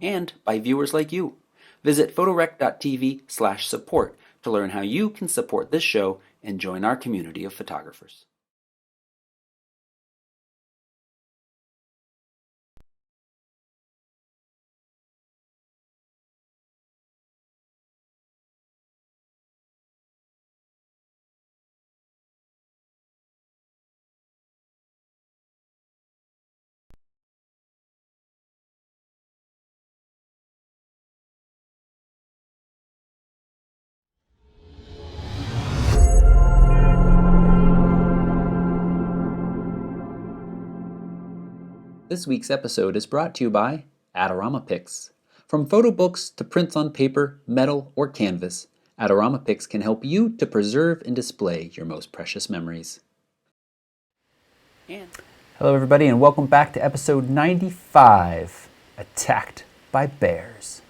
and by viewers like you. Visit photorec.tv/support to learn how you can support this show and join our community of photographers. This week's episode is brought to you by Adorama Pix. From photo books to prints on paper, metal, or canvas, Adorama Pix can help you to preserve and display your most precious memories. Hello everybody and welcome back to episode 95, Attacked by Bears.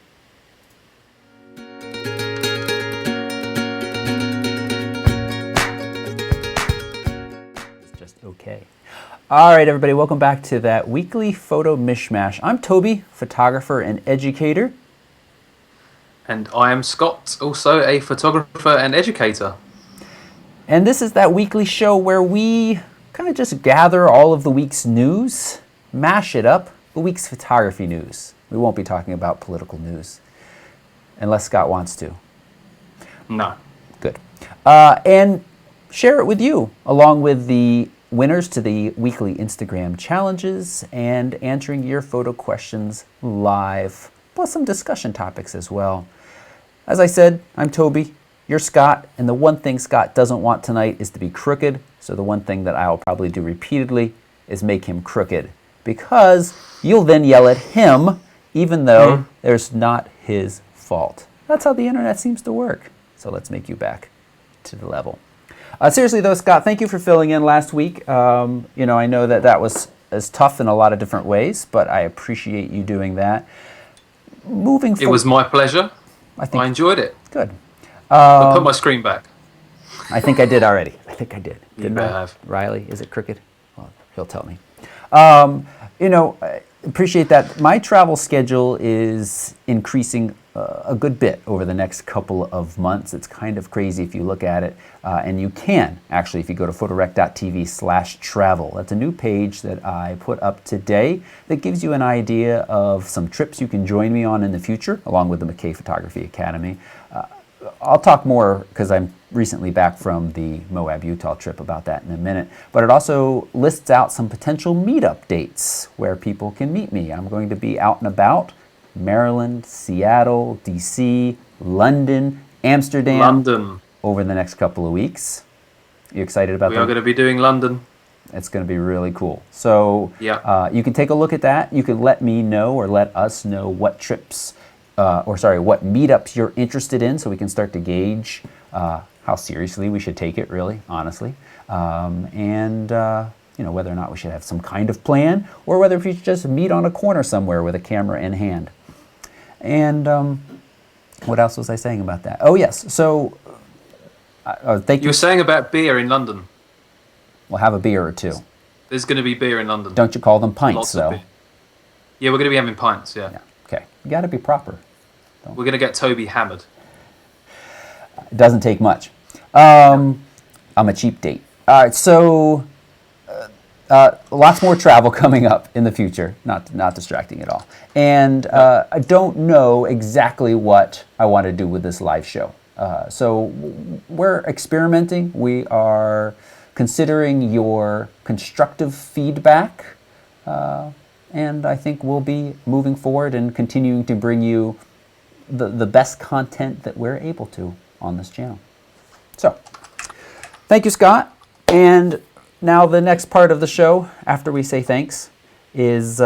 It's just okay. All right, everybody, welcome back to that weekly photo mishmash. I'm Toby, photographer and educator. And I am Scott, also a photographer and educator. And this is that weekly show where we kind of just gather all of the week's news, mash it up, the week's photography news. We won't be talking about political news, unless Scott wants to. No. Good. And share it with you, along with the winners to the weekly Instagram challenges and answering your photo questions live, plus some discussion topics as well. As I said, I'm Toby, you're Scott, and the one thing Scott doesn't want tonight is to be crooked, so the one thing that I'll probably do repeatedly is make him crooked, because you'll then yell at him, even though there's not his fault. That's how the internet seems to work. So let's make you back to the level. Seriously though, Scott, thank you for filling in last week. I know that was as tough in a lot of different ways, but I appreciate you doing that. Moving forward, it was my pleasure. I enjoyed it. Good. I'll put my screen back. I think I did already. I think I did. Didn't I? Have. Riley, is it crooked? Well, he'll tell me. I appreciate that. My travel schedule is increasing a good bit over the next couple of months. It's kind of crazy if you look at it. And you can, actually, if you go to photorec.tv/travel. That's a new page that I put up today that gives you an idea of some trips you can join me on in the future, along with the McKay Photography Academy. I'll talk more, because I'm recently back from the Moab, Utah trip, about that in a minute. But it also lists out some potential meetup dates where people can meet me. I'm going to be out and about. Maryland, Seattle, DC, London, Amsterdam. Over the next couple of weeks. You excited about that? We are going to be doing London. It's going to be really cool. So yeah. You can take a look at that. You can let me know, or let us know, what trips, what meetups you're interested in, so we can start to gauge how seriously we should take it, really, honestly. And whether or not we should have some kind of plan, or whether we should just meet on a corner somewhere with a camera in hand. And what else was I saying about that? Oh, yes. So, thank you. You were saying about beer in London. We'll have a beer or two. There's going to be beer in London. Don't you call them pints, though? Yeah, we're going to be having pints, yeah. Okay. You got to be proper. We're going to get Toby hammered. It doesn't take much. I'm a cheap date. All right, so lots more travel coming up in the future. Not distracting at all. And I don't know exactly what I want to do with this live show. So we're experimenting. We are considering your constructive feedback. And I think we'll be moving forward and continuing to bring you the best content that we're able to on this channel. So, thank you, Scott. And now the next part of the show, after we say thanks, is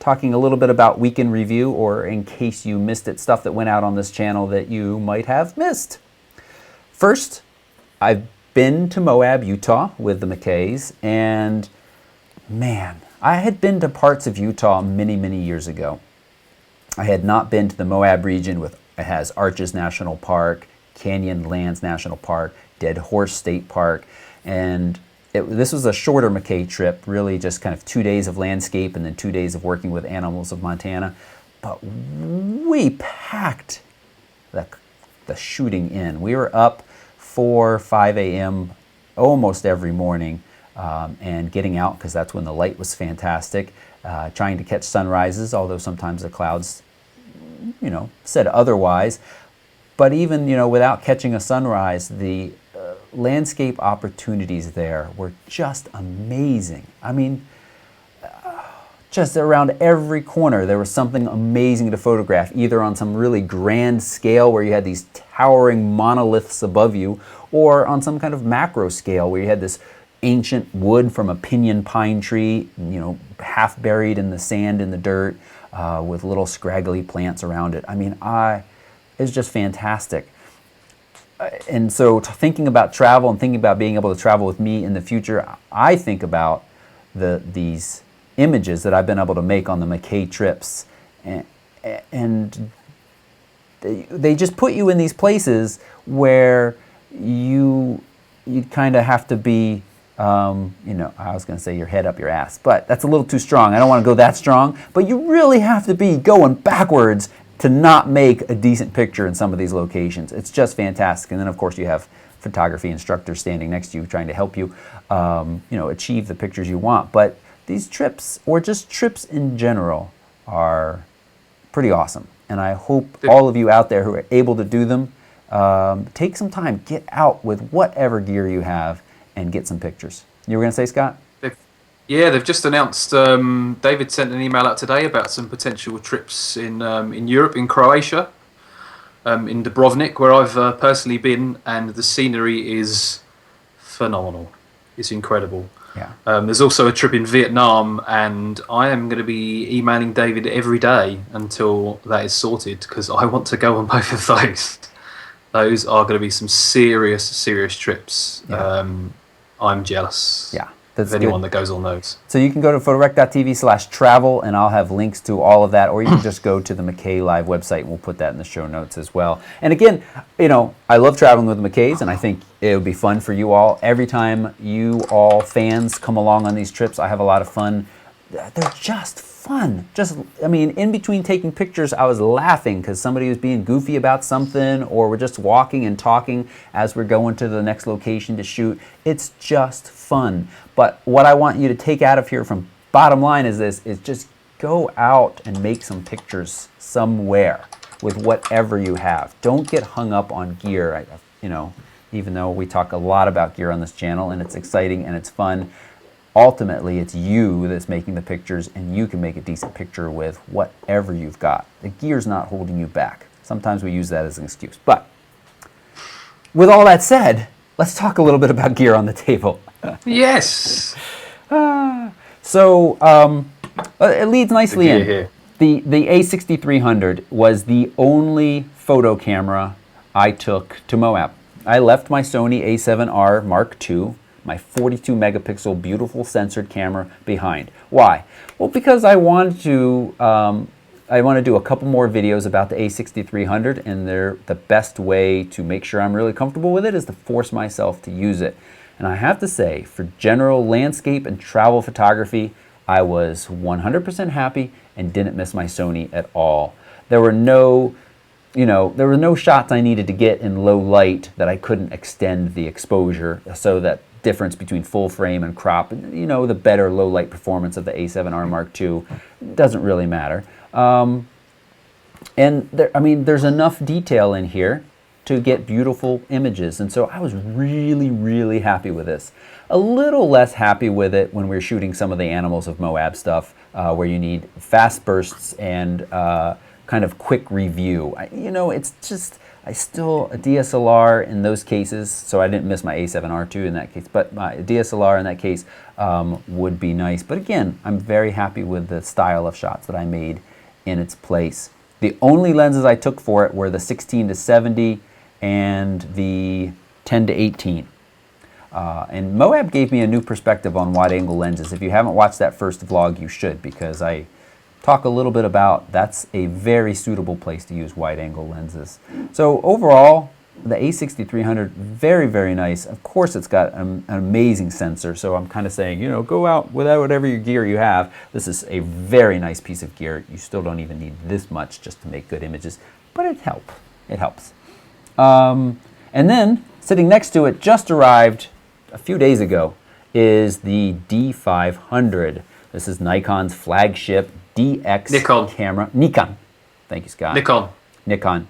talking a little bit about Week in Review, or in case you missed it, stuff that went out on this channel that you might have missed. First, I've been to Moab, Utah with the McKays, and man, I had been to parts of Utah many, many years ago. I had not been to the Moab region. It has Arches National Park, Canyonlands National Park, Dead Horse State Park, and this was a shorter McKay trip, really just kind of 2 days of landscape and then 2 days of working with animals of Montana. but we packed the shooting in. We were up 4, 5 a.m. almost every morning and getting out because that's when the light was fantastic, trying to catch sunrises, although sometimes the clouds, said otherwise. But even, without catching a sunrise, the landscape opportunities there were just amazing. I mean, just around every corner there was something amazing to photograph, either on some really grand scale where you had these towering monoliths above you, or on some kind of macro scale where you had this ancient wood from a pinyon pine tree, half buried in the sand in the dirt, with little scraggly plants around it. I mean, it's just fantastic. And so thinking about travel and thinking about being able to travel with me in the future, I think about these images that I've been able to make on the McKay trips, and they just put you in these places where you kind of have to be, I was going to say your head up your ass, but that's a little too strong. I don't want to go that strong, but you really have to be going backwards to not make a decent picture in some of these locations. It's just fantastic. And then of course you have photography instructors standing next to you trying to help you, achieve the pictures you want. But these trips, or just trips in general, are pretty awesome. And I hope all of you out there who are able to do them, take some time, get out with whatever gear you have and get some pictures. You were going to say, Scott? They've just announced, David sent an email out today about some potential trips in Europe, in Croatia, in Dubrovnik, where I've personally been, and the scenery is phenomenal. It's incredible. Yeah. There's also a trip in Vietnam, and I am going to be emailing David every day until that is sorted, because I want to go on both of those. Those are going to be some serious trips. Yeah. I'm jealous. Yeah. That's anyone that goes on those. So you can go to photorec.tv/travel, and I'll have links to all of that, or you can just go to the McKay Live website, and we'll put that in the show notes as well. And again, I love traveling with the McKays, and I think it would be fun for you all. Every time you all fans come along on these trips, I have a lot of fun. They're just fun. In between taking pictures, I was laughing because somebody was being goofy about something, or we're just walking and talking as we're going to the next location to shoot. It's just fun. But what I want you to take out of here from bottom line is just go out and make some pictures somewhere with whatever you have. Don't get hung up on gear. Even though we talk a lot about gear on this channel, and it's exciting and it's fun, ultimately it's you that's making the pictures, and you can make a decent picture with whatever you've got. The gear's not holding you back. Sometimes we use that as an excuse. But with all that said, let's talk a little bit about gear on the table. Yes. So it leads nicely in. Here. The A6300 was the only photo camera I took to Moab. I left my Sony A7R Mark II, my 42 megapixel beautiful censored camera, behind. Why? Well, because I wanted to do a couple more videos about the A6300, and the best way to make sure I'm really comfortable with it is to force myself to use it. And I have to say, for general landscape and travel photography, I was 100% happy and didn't miss my Sony at all. There were no shots I needed to get in low light that I couldn't extend the exposure, so that difference between full frame and crop, the better low light performance of the A7R Mark II doesn't really matter. And there's enough detail in here to get beautiful images, and so I was really, really happy with this. A little less happy with it when we were shooting some of the Animals of Moab stuff, where you need fast bursts and kind of quick review. It's just, I still, a DSLR in those cases, so I didn't miss my A7R II in that case, but my DSLR in that case would be nice. But again, I'm very happy with the style of shots that I made in its place. The only lenses I took for it were the 16-70 and the 10-18. And Moab gave me a new perspective on wide-angle lenses. If you haven't watched that first vlog, you should, because I talk a little bit about that's a very suitable place to use wide-angle lenses. So overall, the A6300, very, very nice. Of course, it's got an amazing sensor, so I'm kind of saying, you know, go out without whatever your gear you have. This is a very nice piece of gear. You still don't even need this much just to make good images, but it helps. It helps. And then, sitting next to it, just arrived a few days ago, is the D500. This is Nikon's flagship DX camera. Nikon. Thank you, Scott. Nikon.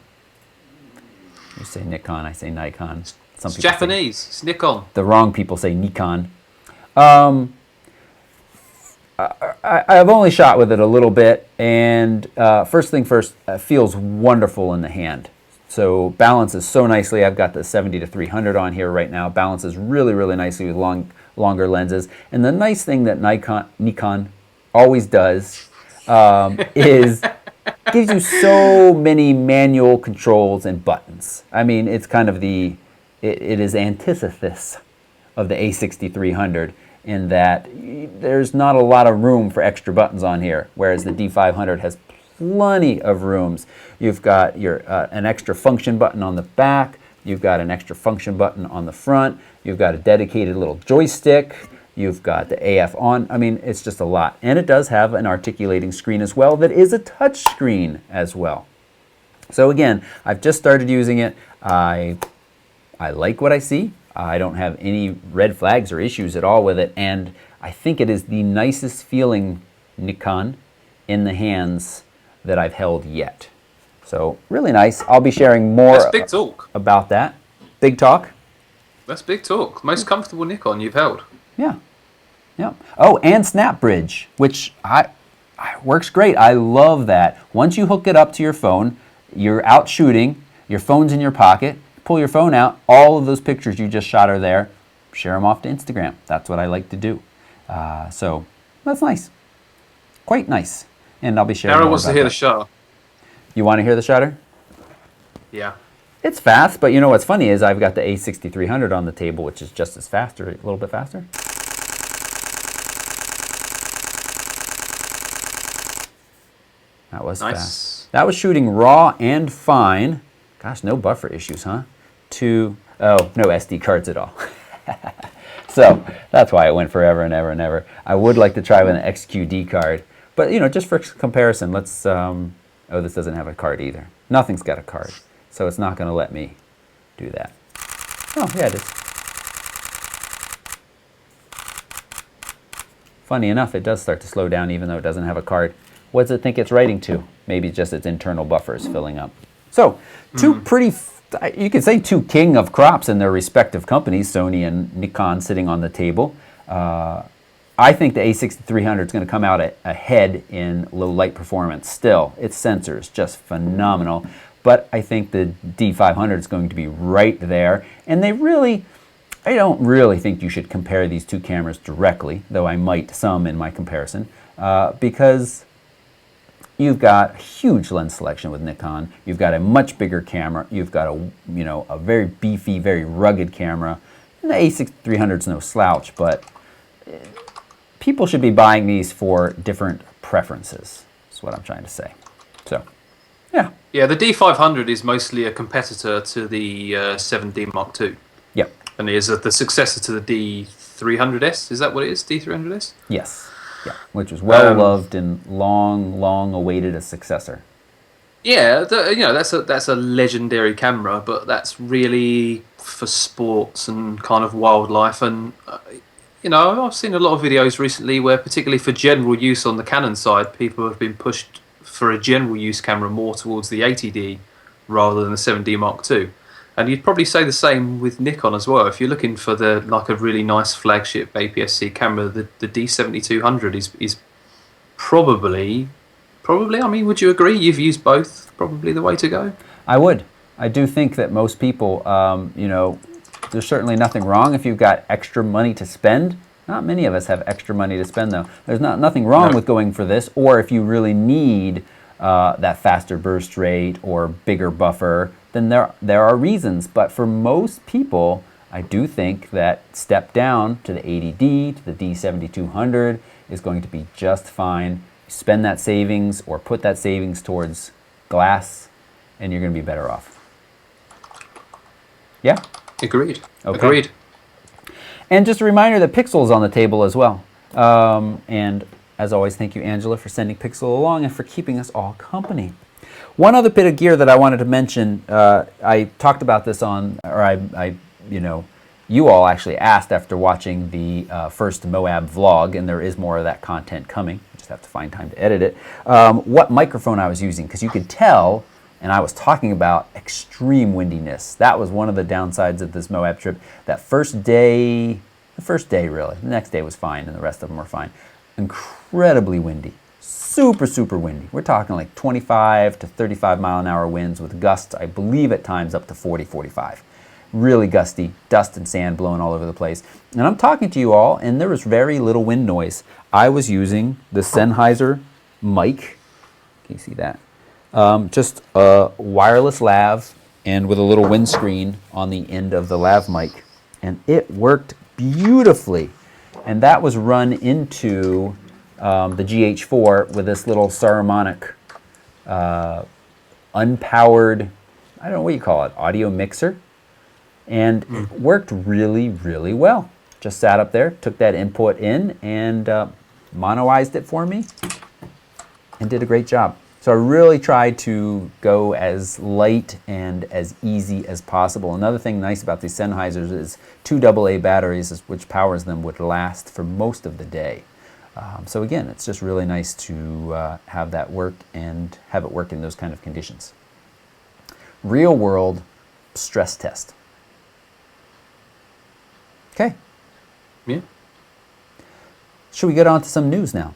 You say Nikon, I say Nikon. Some it's Japanese. It's Nikon. The wrong people say Nikon. I've only shot with it a little bit, and first thing first, it feels wonderful in the hand. So balances so nicely. I've got the 70-300 on here right now. Balances really, really nicely with longer lenses. And the nice thing that Nikon always does is gives you so many manual controls and buttons. I mean, it's kind of it is antithesis of the A6300 in that there's not a lot of room for extra buttons on here, whereas the D500 has plenty of rooms. You've got an extra function button on the back, you've got an extra function button on the front, you've got a dedicated little joystick, you've got the AF on. I mean, it's just a lot. And it does have an articulating screen as well that is a touch screen as well. So again, I've just started using it. I like what I see. I don't have any red flags or issues at all with it. And I think it is the nicest feeling Nikon in the hands that I've held yet. So really nice. I'll be sharing more That's big talk. About that. Big talk? That's big talk. Most comfortable Nikon you've held. Yeah. Yeah. Oh, and Snap Bridge, which works great. I love that. Once you hook it up to your phone, you're out shooting, your phone's in your pocket, pull your phone out, all of those pictures you just shot are there, share them off to Instagram. That's what I like to do. So that's nice. Quite nice. And I'll be sharing Aaron more wants to about hear that. the shutter. You want to hear the shutter? Yeah. It's fast, but you know what's funny is I've got the A6300 on the table, which is just as fast, or a little bit faster. That was nice. fast. That was shooting raw and fine. Gosh, no buffer issues, huh? Oh, no SD cards at all. So that's why it went forever and ever and ever. I would like to try with an XQD card, but you know, just for comparison, let's. Oh, this doesn't have a card either. Nothing's got a card, so it's not going to let me do that. Oh, yeah, it is. Funny enough, it does start to slow down even though it doesn't have a card. What does it think it's writing to? Maybe just its internal buffers filling up. So, two pretty, you could say two king of crops in their respective companies, Sony and Nikon sitting on the table. I think the A6300 is going to come out ahead in low light performance still. Its sensor is just phenomenal. But I think the D500 is going to be right there. And I don't really think you should compare these two cameras directly, though I might some in my comparison, because you've got huge lens selection with Nikon. You've got a much bigger camera. You've got a very beefy, very rugged camera. And the A6300 is no slouch, but people should be buying these for different preferences. That's what I'm trying to say. So, yeah. Yeah, the D500 is mostly a competitor to the 7D Mark II. Yep. And is the successor to the D300S. Is that what it is? D300S? Yes. Yeah. Which was well loved and long awaited a successor. Yeah, that's a legendary camera, but that's really for sports and kind of wildlife. And I've seen a lot of videos recently where, particularly for general use on the Canon side, people have been pushed for a general use camera more towards the 80D rather than the 7D Mark II. And you'd probably say the same with Nikon as well. If you're looking for a really nice flagship APS-C camera, the D7200 is probably. I mean, would you agree? You've used both. Probably the way to go. I would. I do think that most people, there's certainly nothing wrong if you've got extra money to spend. Not many of us have extra money to spend, though. There's nothing wrong with going for this, or if you really need that faster burst rate or bigger buffer, then there are reasons. But for most people, I do think that step down to the 80D, to the D7200 is going to be just fine. Spend that savings or put that savings towards glass, and you're going to be better off. Yeah? Agreed. Okay. Agreed. And just a reminder that Pixel is on the table as well. And as always, thank you, Angela, for sending Pixel along and for keeping us all company. One other bit of gear that I wanted to mention, I talked about this on, or you all actually asked after watching the first Moab vlog, and there is more of that content coming. I just have to find time to edit it. What microphone I was using, because you could tell, and I was talking about extreme windiness. That was one of the downsides of this Moab trip. That first day, really, the next day was fine, and the rest of them were fine. Incredibly windy. Super, super windy. We're talking like 25 to 35 mile an hour winds with gusts, I believe at times up to 40, 45. Really gusty, dust and sand blowing all over the place. And I'm talking to you all, and there was very little wind noise. I was using the Sennheiser mic. Can you see that? Just a wireless lav and with a little windscreen on the end of the lav mic. And it worked beautifully. And that was run into the GH4 with this little Saramonic unpowered, I don't know what you call it, audio mixer. And it worked really, really well. Just sat up there, took that input in, and monoized it for me, and did a great job. So I really tried to go as light and as easy as possible. Another thing nice about these Sennheisers is 2 AA batteries, which powers them, would last for most of the day. So again, it's just really nice to have that work and have it work in those kind of conditions. Real world stress test. Okay. Yeah. Should we get on to some news now?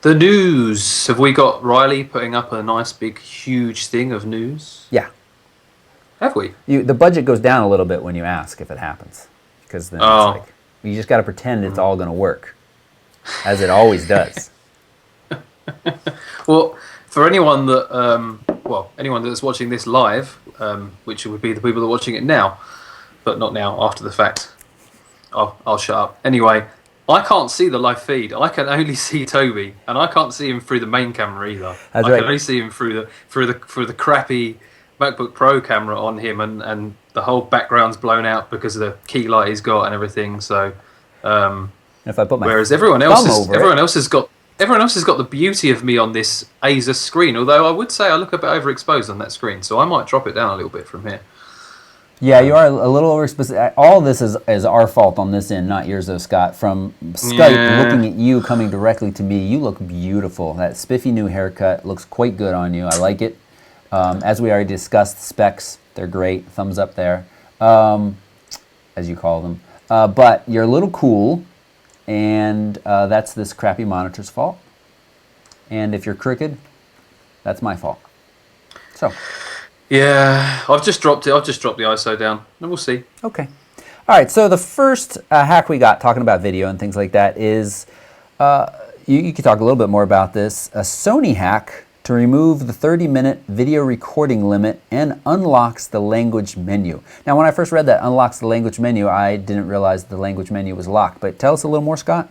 The news. Have we got Riley putting up a nice big huge thing of news? Yeah. Have we? The budget goes down a little bit when you ask if it happens. Because then it's like, you just got to pretend it's all going to work. As it always does. Well, for anyone that, anyone that's watching this live, which would be the people that are watching it now, but not now, after the fact. I'll shut up. Anyway, I can't see the live feed. I can only see Toby, and I can't see him through the main camera either. That's I right. can only see him through the crappy MacBook Pro camera on him, and the whole background's blown out because of the key light he's got and everything. So, if I put my whereas everyone else has got the beauty of me on this Asus screen. Although I would say I look a bit overexposed on that screen, so I might drop it down a little bit from here. Yeah, you are a little overexposed. All this is our fault on this end, not yours, though, Scott. From Skype, looking at you, coming directly to me, you look beautiful. That spiffy new haircut looks quite good on you. I like it. As we already discussed, specs, they're great. Thumbs up there, as you call them. But you're a little cool, and that's this crappy monitor's fault. And if you're crooked, that's my fault. So... yeah, I've just dropped it. I've just dropped the ISO down, and we'll see. Okay. All right, so the first hack we got, talking about video and things like that, is, you could talk a little bit more about this, a Sony hack to remove the 30-minute video recording limit and unlocks the language menu. Now, when I first read that, unlocks the language menu, I didn't realize the language menu was locked. But tell us a little more, Scott.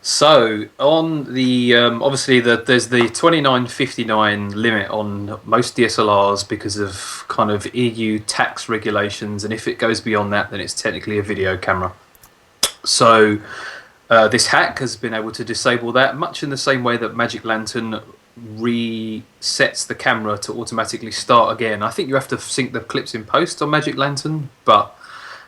So on the obviously there's the 29.59 limit on most DSLRs because of kind of EU tax regulations, and if it goes beyond that, then it's technically a video camera. So this hack has been able to disable that, much in the same way that Magic Lantern resets the camera to automatically start again. I think you have to sync the clips in post on Magic Lantern, but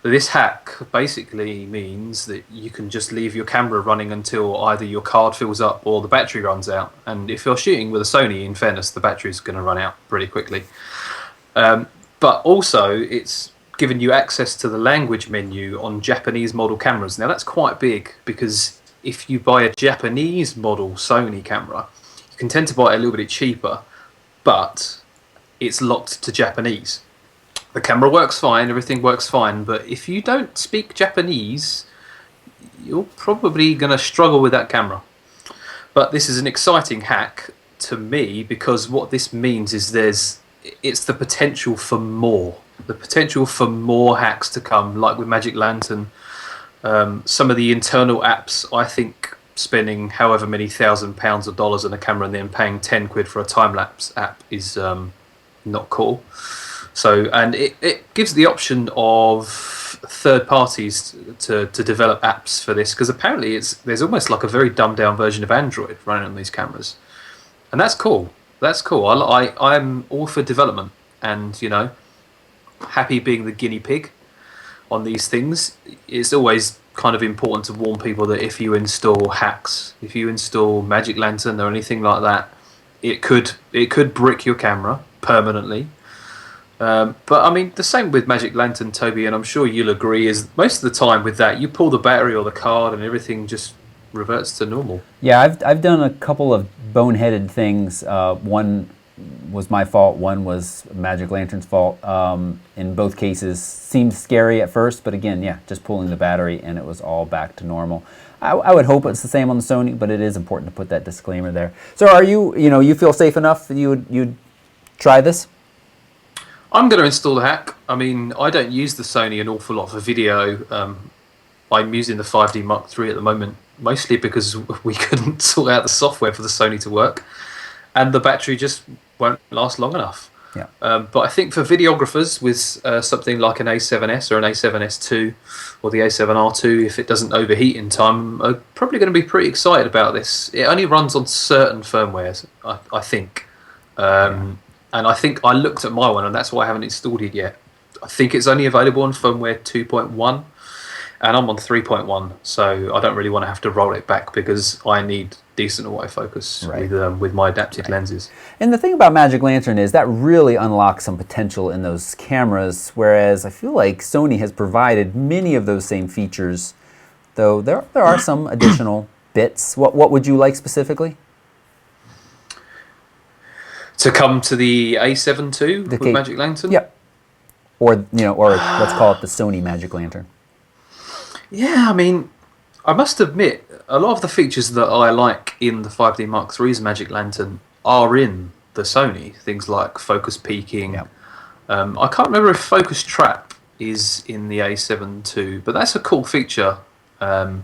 this hack basically means that you can just leave your camera running until either your card fills up or the battery runs out. And if you're shooting with a Sony, in fairness, the battery's going to run out pretty quickly. But also, it's given you access to the language menu on Japanese model cameras. Now, that's quite big because if you buy a Japanese model Sony camera, you can tend to buy it a little bit cheaper, but it's locked to Japanese. The camera works fine, everything works fine, but if you don't speak Japanese, you're probably going to struggle with that camera. But this is an exciting hack to me because what this means is it's the potential for more. The potential for more hacks to come, like with Magic Lantern. Some of the internal apps, I think spending however many £1,000 or dollars on a camera and then paying 10 quid for a time-lapse app is not cool. So, and it gives the option of third parties to develop apps for this, because apparently there's almost like a very dumbed down version of Android running on these cameras, and that's cool. That's cool. I'm all for development, and happy being the guinea pig on these things. It's always kind of important to warn people that if you install hacks, if you install Magic Lantern or anything like that, it could brick your camera permanently. But I mean, the same with Magic Lantern, Toby, and I'm sure you'll agree, is most of the time with that, you pull the battery or the card and everything just reverts to normal. Yeah, I've done a couple of boneheaded things. One was my fault, one was Magic Lantern's fault. In both cases, seemed scary at first, but again, yeah, just pulling the battery and it was all back to normal. I would hope it's the same on the Sony, but it is important to put that disclaimer there. So are you feel safe enough that you'd try this? I'm going to install the hack. I mean, I don't use the Sony an awful lot for video. I'm using the 5D Mark III at the moment, mostly because we couldn't sort out the software for the Sony to work, and the battery just won't last long enough. Yeah. But I think for videographers with something like an A7S or an A7S II or the A7R2, if it doesn't overheat in time, are probably going to be pretty excited about this. It only runs on certain firmwares, I think. And I think I looked at my one, and that's why I haven't installed it yet. I think it's only available on firmware 2.1, and I'm on 3.1, so I don't really want to have to roll it back because I need decent autofocus with my adapted lenses. And the thing about Magic Lantern is that really unlocks some potential in those cameras, whereas I feel like Sony has provided many of those same features, though there are some additional bits. What would you like specifically? To come to the A7 II with Magic Lantern? Yep. Or let's call it the Sony Magic Lantern. Yeah, I mean, I must admit, a lot of the features that I like in the 5D Mark III's Magic Lantern are in the Sony. Things like focus peaking. Yep. I can't remember if focus trap is in the A7 II, but that's a cool feature that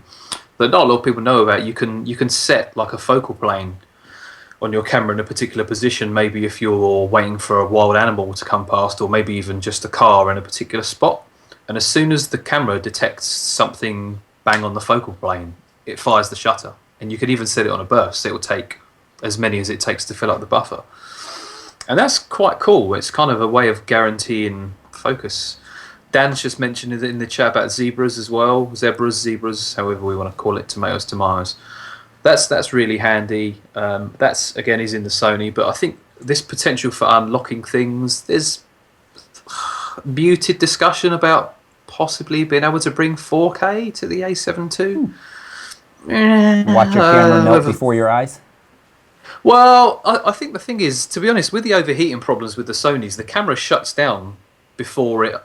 not a lot of people know about. You can set like a focal plane on your camera in a particular position, maybe if you're waiting for a wild animal to come past, or maybe even just a car in a particular spot. And as soon as the camera detects something bang on the focal plane, it fires the shutter. And you can even set it on a burst. It will take as many as it takes to fill up the buffer. And that's quite cool. It's kind of a way of guaranteeing focus. Dan's just mentioned in the chat about zebras as well. Zebras, however we want to call it, tomatoes. That's really handy. That's, again, is in the Sony, but I think this potential for unlocking things, there's muted discussion about possibly being able to bring 4K to the A7 II. Watch your camera melt before your eyes? Well, I think the thing is, to be honest, with the overheating problems with the Sonys, the camera shuts down before it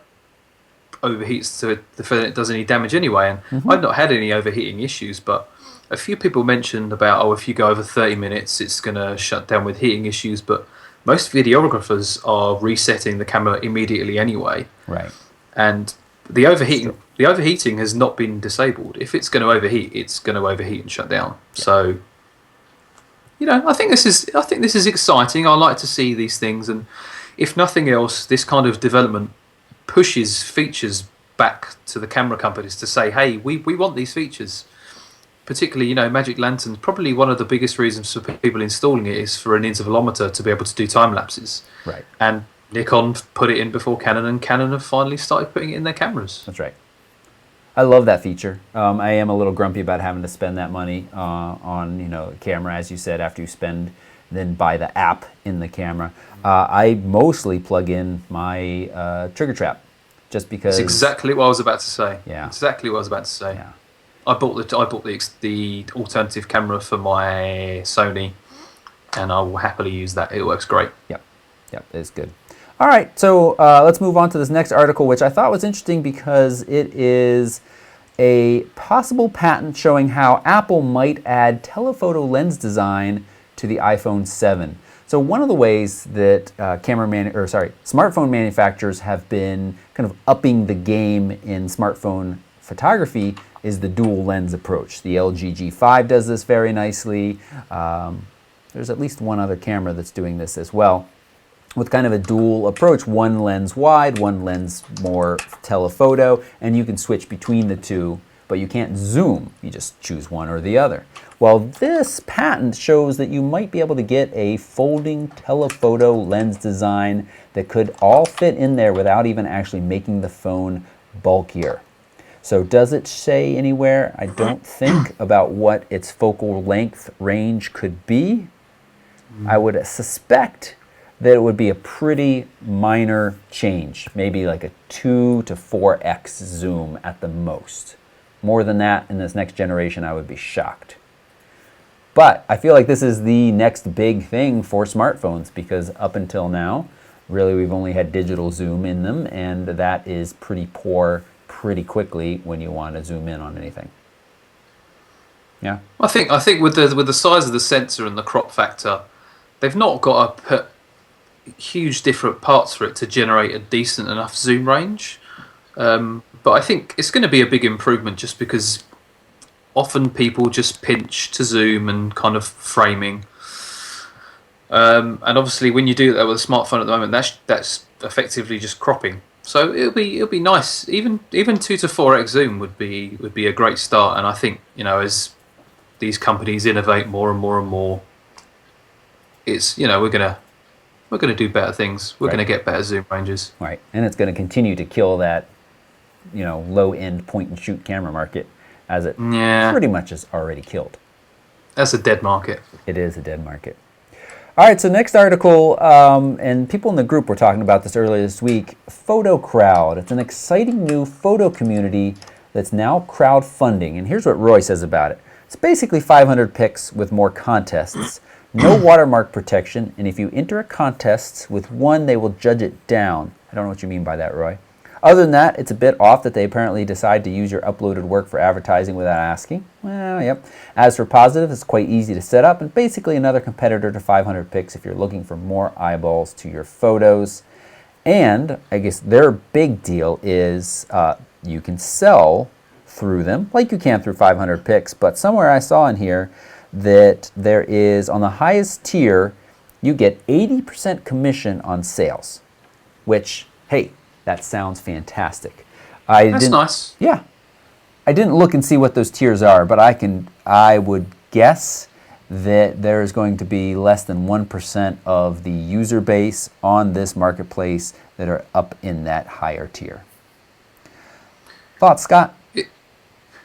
overheats to it does any damage anyway. And I've not had any overheating issues, but a few people mentioned about, if you go over 30 minutes, it's going to shut down with heating issues. But most videographers are resetting the camera immediately anyway. Right. And the overheating has not been disabled. If it's going to overheat, it's going to overheat and shut down. Yeah. So, I think this is exciting. I like to see these things, and if nothing else, this kind of development pushes features back to the camera companies to say, hey, we want these features. Particularly, Magic Lantern's probably one of the biggest reasons for people installing it is for an intervalometer to be able to do time lapses. Right. And Nikon put it in before Canon, and Canon have finally started putting it in their cameras. That's right. I love that feature. I am a little grumpy about having to spend that money on a camera, as you said, after you then buy the app in the camera. I mostly plug in my trigger trap, just because. That's exactly what I was about to say. Yeah. Exactly what I was about to say. Yeah. I bought the alternative camera for my Sony, and I will happily use that. It works great. Yep, it's good. All right, so let's move on to this next article, which I thought was interesting because it is a possible patent showing how Apple might add telephoto lens design to the iPhone 7. So one of the ways that smartphone manufacturers have been kind of upping the game in smartphone photography is the dual lens approach. The LG G5 does this very nicely. There's at least one other camera that's doing this as well. with kind of a dual approach, one lens wide, one lens more telephoto, and you can switch between the two, but you can't zoom. You just choose one or the other. Well, this patent shows that you might be able to get a folding telephoto lens design that could all fit in there without even actually making the phone bulkier. So does it say anywhere, I don't think, about what its focal length range could be? I would suspect that it would be a pretty minor change, maybe like a 2 to 4x zoom at the most. More than that in this next generation, I would be shocked. But I feel like this is the next big thing for smartphones, because up until now, really we've only had digital zoom in them, and that is pretty poor pretty quickly when you want to zoom in on anything. Yeah. I think with the size of the sensor and the crop factor, they've not got to put huge different parts for it to generate a decent enough zoom range. But I think it's going to be a big improvement, just because often people just pinch to zoom and kind of framing. And obviously when you do that with a smartphone at the moment, that's effectively just cropping. So it'll be nice. Even 2 to 4x zoom would be a great start. And I think, as these companies innovate more and more and more, it's we're gonna do better things. We're gonna get better zoom ranges. Right, and it's going to continue to kill that low end point and shoot camera market, as it pretty much is already killed. That's a dead market. It is a dead market. All right, so next article, and people in the group were talking about this earlier this week, Photo Crowd. It's an exciting new photo community that's now crowdfunding. And here's what Roy says about it. It's basically 500 pics with more contests. No watermark protection, and if you enter a contest with one, they will judge it down. I don't know what you mean by that, Roy. Other than that, it's a bit off that they apparently decide to use your uploaded work for advertising without asking. Well, yep. As for positive, it's quite easy to set up, and basically another competitor to 500 pics if you're looking for more eyeballs to your photos. And I guess their big deal is you can sell through them, like you can through 500 pics, but somewhere I saw in here that there is, on the highest tier, you get 80% commission on sales, which, hey, that sounds fantastic. That's nice. Yeah. I didn't look and see what those tiers are, but I would guess that there is going to be less than 1% of the user base on this marketplace that are up in that higher tier. Thoughts, Scott?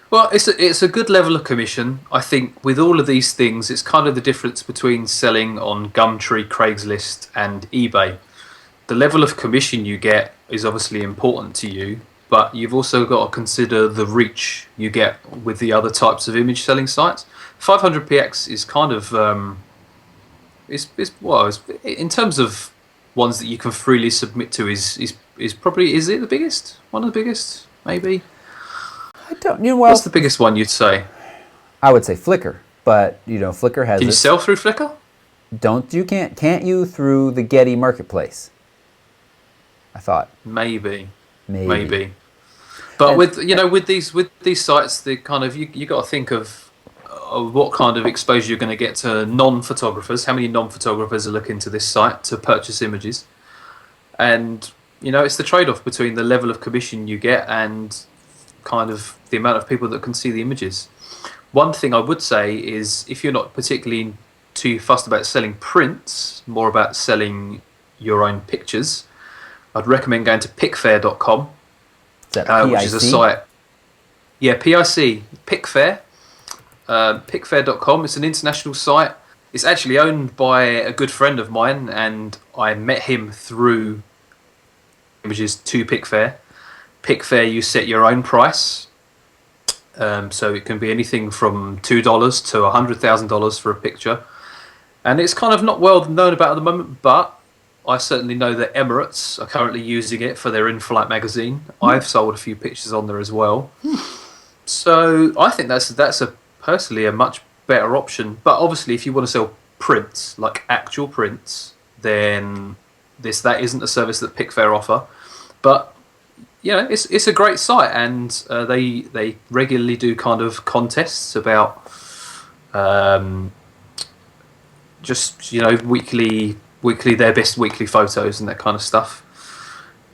Well, it's a good level of commission. I think with all of these things, it's kind of the difference between selling on Gumtree, Craigslist, and eBay. The level of commission you get is obviously important to you, but you've also got to consider the reach you get with the other types of image selling sites. 500px is kind of in terms of ones that you can freely submit to is probably, is it the biggest? One of the biggest, maybe. I don't. What's the biggest one you'd say? I would say Flickr, but Flickr has. Can you sell through Flickr? Can't you through the Getty marketplace? I thought maybe. But with these sites, the kind of you got to think of what kind of exposure you're going to get to non-photographers. How many non-photographers are looking to this site to purchase images? And it's the trade-off between the level of commission you get and kind of the amount of people that can see the images. One thing I would say is, if you're not particularly too fussed about selling prints, more about selling your own pictures, I'd recommend going to picfair.com, which is a site. Yeah, PIC, Picfair. Picfair.com. It's an international site. It's actually owned by a good friend of mine, and I met him through images to Picfair. Picfair, you set your own price. So it can be anything from $2 to $100,000 for a picture. And it's kind of not well known about at the moment, but I certainly know that Emirates are currently using it for their in-flight magazine. I've sold a few pictures on there as well. So I think that's personally a much better option. But obviously, if you want to sell prints, like actual prints, then that isn't a service that Picfair offer. But it's a great site, and they regularly do kind of contests about just weekly their best weekly photos and that kind of stuff.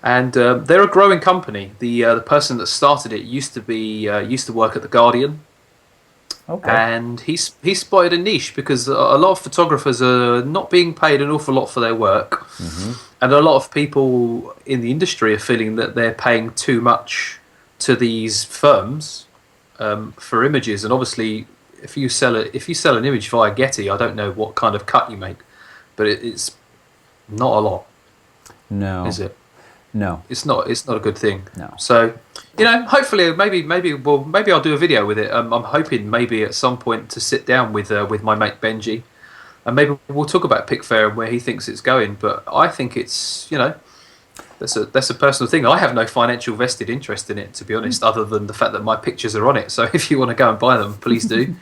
And they're a growing company. The person that started it used to work at the Guardian. Okay. And he spotted a niche because a lot of photographers are not being paid an awful lot for their work, and a lot of people in the industry are feeling that they're paying too much to these firms for images. And obviously, if you sell an image via Getty, I don't know what kind of cut you make, but it's not a lot. No. Is it? No. It's not a good thing. No. So, hopefully, maybe I'll do a video with it. I'm hoping maybe at some point to sit down with my mate Benji, and maybe we'll talk about Pickfair and where he thinks it's going. But I think it's that's a personal thing. I have no financial vested interest in it, to be honest, other than the fact that my pictures are on it. So if you want to go and buy them, please do.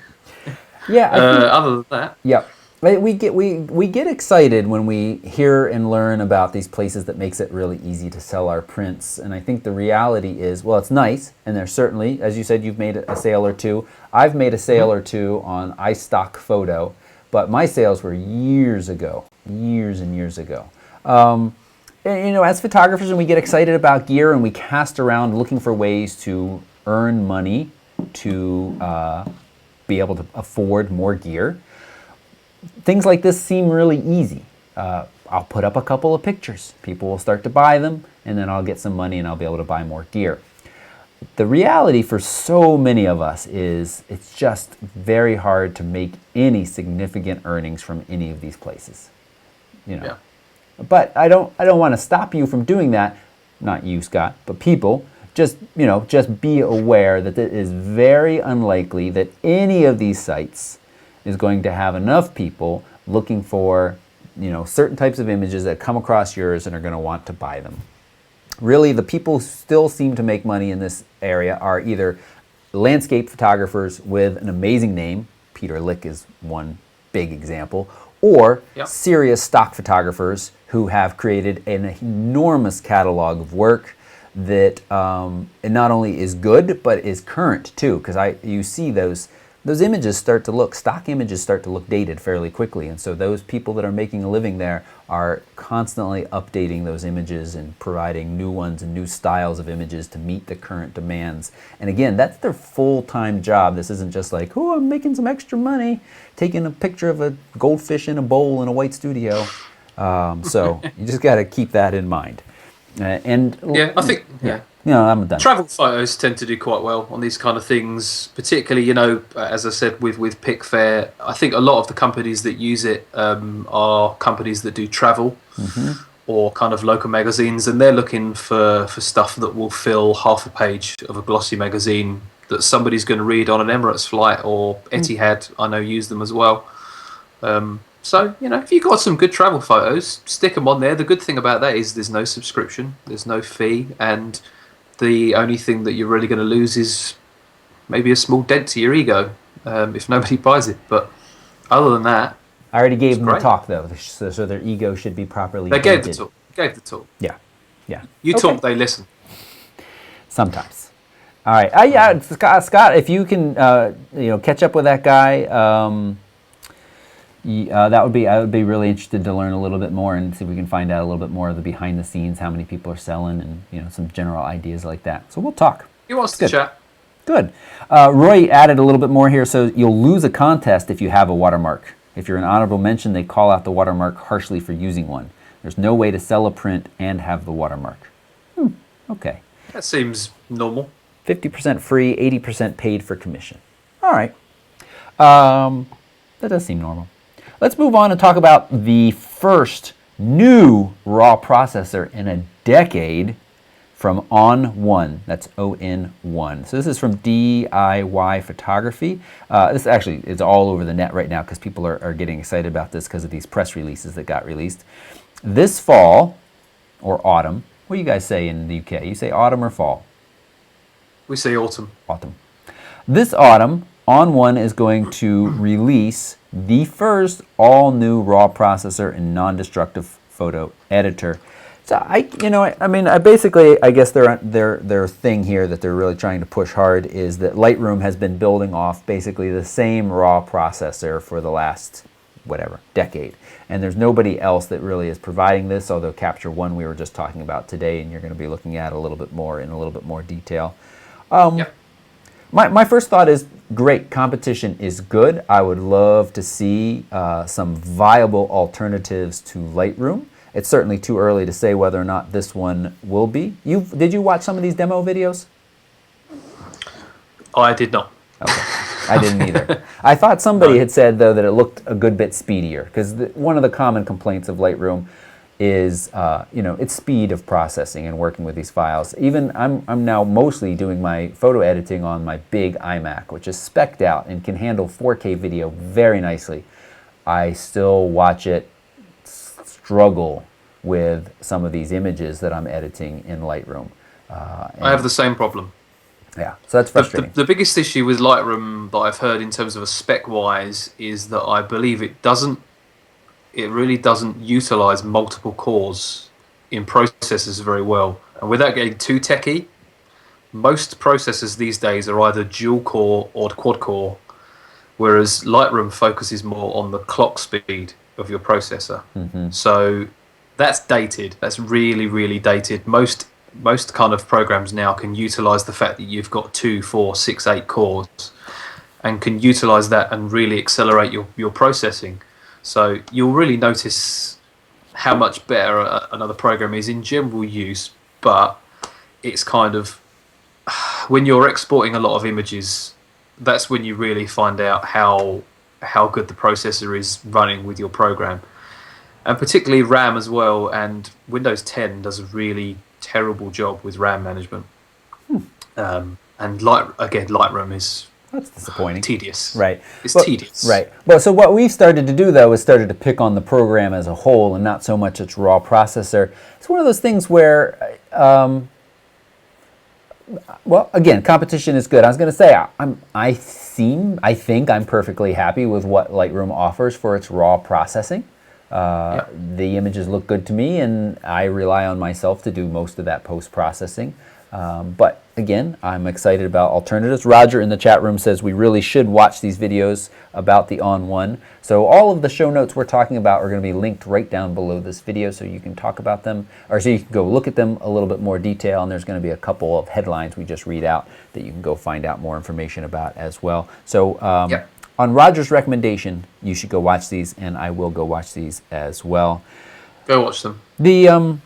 Yeah. Other than that. Yeah. We get excited when we hear and learn about these places that makes it really easy to sell our prints. And I think the reality is, well, it's nice, and there's certainly, as you said, you've made a sale or two. I've made a sale or two on iStock Photo, but my sales were years and years ago. And, as photographers, and we get excited about gear and we cast around looking for ways to earn money to be able to afford more gear. Things like this seem really easy. I'll put up a couple of pictures. People will start to buy them, and then I'll get some money and I'll be able to buy more gear. The reality for so many of us is it's just very hard to make any significant earnings from any of these places. Yeah. But I don't want to stop you from doing that. Not you, Scott, but people. Just be aware that it is very unlikely that any of these sites is going to have enough people looking for, certain types of images that come across yours and are going to want to buy them. Really, the people who still seem to make money in this area are either landscape photographers with an amazing name, Peter Lick is one big example, or serious stock photographers who have created an enormous catalog of work that not only is good, but is current too, because you see those images stock images start to look dated fairly quickly. And so those people that are making a living there are constantly updating those images and providing new ones and new styles of images to meet the current demands. And again, that's their full-time job. This isn't just like, oh, I'm making some extra money, taking a picture of a goldfish in a bowl in a white studio. So you just got to keep that in mind. I think. No, I'm done. Travel photos tend to do quite well on these kind of things, particularly, as I said, with Pickfair. I think a lot of the companies that use it are companies that do travel or kind of local magazines, and they're looking for stuff that will fill half a page of a glossy magazine that somebody's going to read on an Emirates flight, or Etihad, I know, use them as well. So, if you've got some good travel photos, stick them on there. The good thing about that is there's no subscription, there's no fee, and the only thing that you're really going to lose is maybe a small dent to your ego if nobody buys it. But other than that, I already gave them the talk, though, so their ego should be properly They gave the talk. Yeah. You talk, they listen. Sometimes. All right. Scott, if you can, catch up with that guy. I would be really interested to learn a little bit more and see if we can find out a little bit more of the behind the scenes, how many people are selling, and some general ideas like that. So we'll talk. He wants to chat. Good. Roy added a little bit more here. So you'll lose a contest if you have a watermark. If you're an honorable mention, they call out the watermark harshly for using one. There's no way to sell a print and have the watermark. Okay. That seems normal. 50% free, 80% paid for commission. All right. That does seem normal. Let's move on and talk about the first new RAW processor in a decade from On1. That's ON1. So this is from DIY Photography. This actually is all over the net right now because people are getting excited about this because of these press releases that got released. This fall, or autumn, what do you guys say in the UK? You say autumn or fall? We say autumn. Autumn. This autumn, On1 is going to release the first all-new RAW processor and non-destructive photo editor. So I guess their thing here that they're really trying to push hard is that Lightroom has been building off basically the same RAW processor for the last whatever, decade. And there's nobody else that really is providing this, although Capture One we were just talking about today, and you're going to be looking at a little bit more in a little bit more detail. Yep. My first thought is, great, competition is good. I would love to see some viable alternatives to Lightroom. It's certainly too early to say whether or not this one will be. Did you watch some of these demo videos? I did not. Okay. I didn't either. I thought somebody had said, though, that it looked a good bit speedier, because one of the common complaints of Lightroom is its speed of processing and working with these files. Even I'm now mostly doing my photo editing on my big iMac, which is spec'd out and can handle 4K video very nicely. I still watch it struggle with some of these images that I'm editing in Lightroom. I have the same problem. Yeah, so that's frustrating. The biggest issue with Lightroom that I've heard in terms of a spec-wise is that I believe it really doesn't utilize multiple cores in processors very well. And without getting too techie, most processors these days are either dual core or quad core, whereas Lightroom focuses more on the clock speed of your processor. Mm-hmm. So that's dated. That's really, really dated. Most kind of programs now can utilize the fact that you've got 2, 4, 6, 8 cores and can utilize that and really accelerate your processing. So you'll really notice how much better another program is in general use, but it's kind of, when you're exporting a lot of images, that's when you really find out how good the processor is running with your program. And particularly RAM as well, and Windows 10 does a really terrible job with RAM management. And Lightroom is That's disappointing. tedious. Right. It's tedious. Right. Well, so what we've started to do, though, is started to pick on the program as a whole and not so much its raw processor. It's one of those things where, well, again, competition is good. I was going to say, I think I'm perfectly happy with what Lightroom offers for its raw processing. The images look good to me, and I rely on myself to do most of that post-processing. But again, I'm excited about alternatives. Roger in the chat room says we really should watch these videos about the On1. So all of the show notes we're talking about are going to be linked right down below this video, so you can talk about them, or so you can go look at them a little bit more detail, and there's going to be a couple of headlines we just read out that you can go find out more information about as well. So on Roger's recommendation, you should go watch these, and I will go watch these as well. Go watch them. The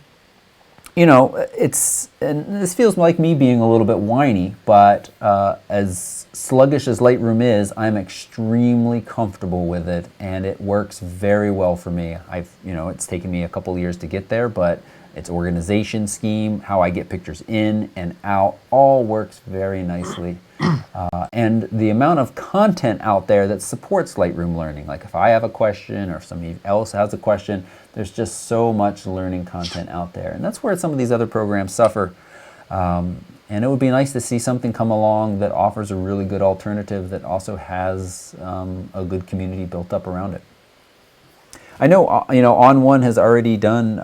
and this feels like me being a little bit whiny, but as sluggish as Lightroom is, I'm extremely comfortable with it, and it works very well for me. It's taken me a couple years to get there, but its organization scheme, how I get pictures in and out, all works very nicely. And the amount of content out there that supports Lightroom learning, like if I have a question or if somebody else has a question, there's just so much learning content out there. And that's where some of these other programs suffer. And it would be nice to see something come along that offers a really good alternative that also has a good community built up around it. I know, On1 has already done,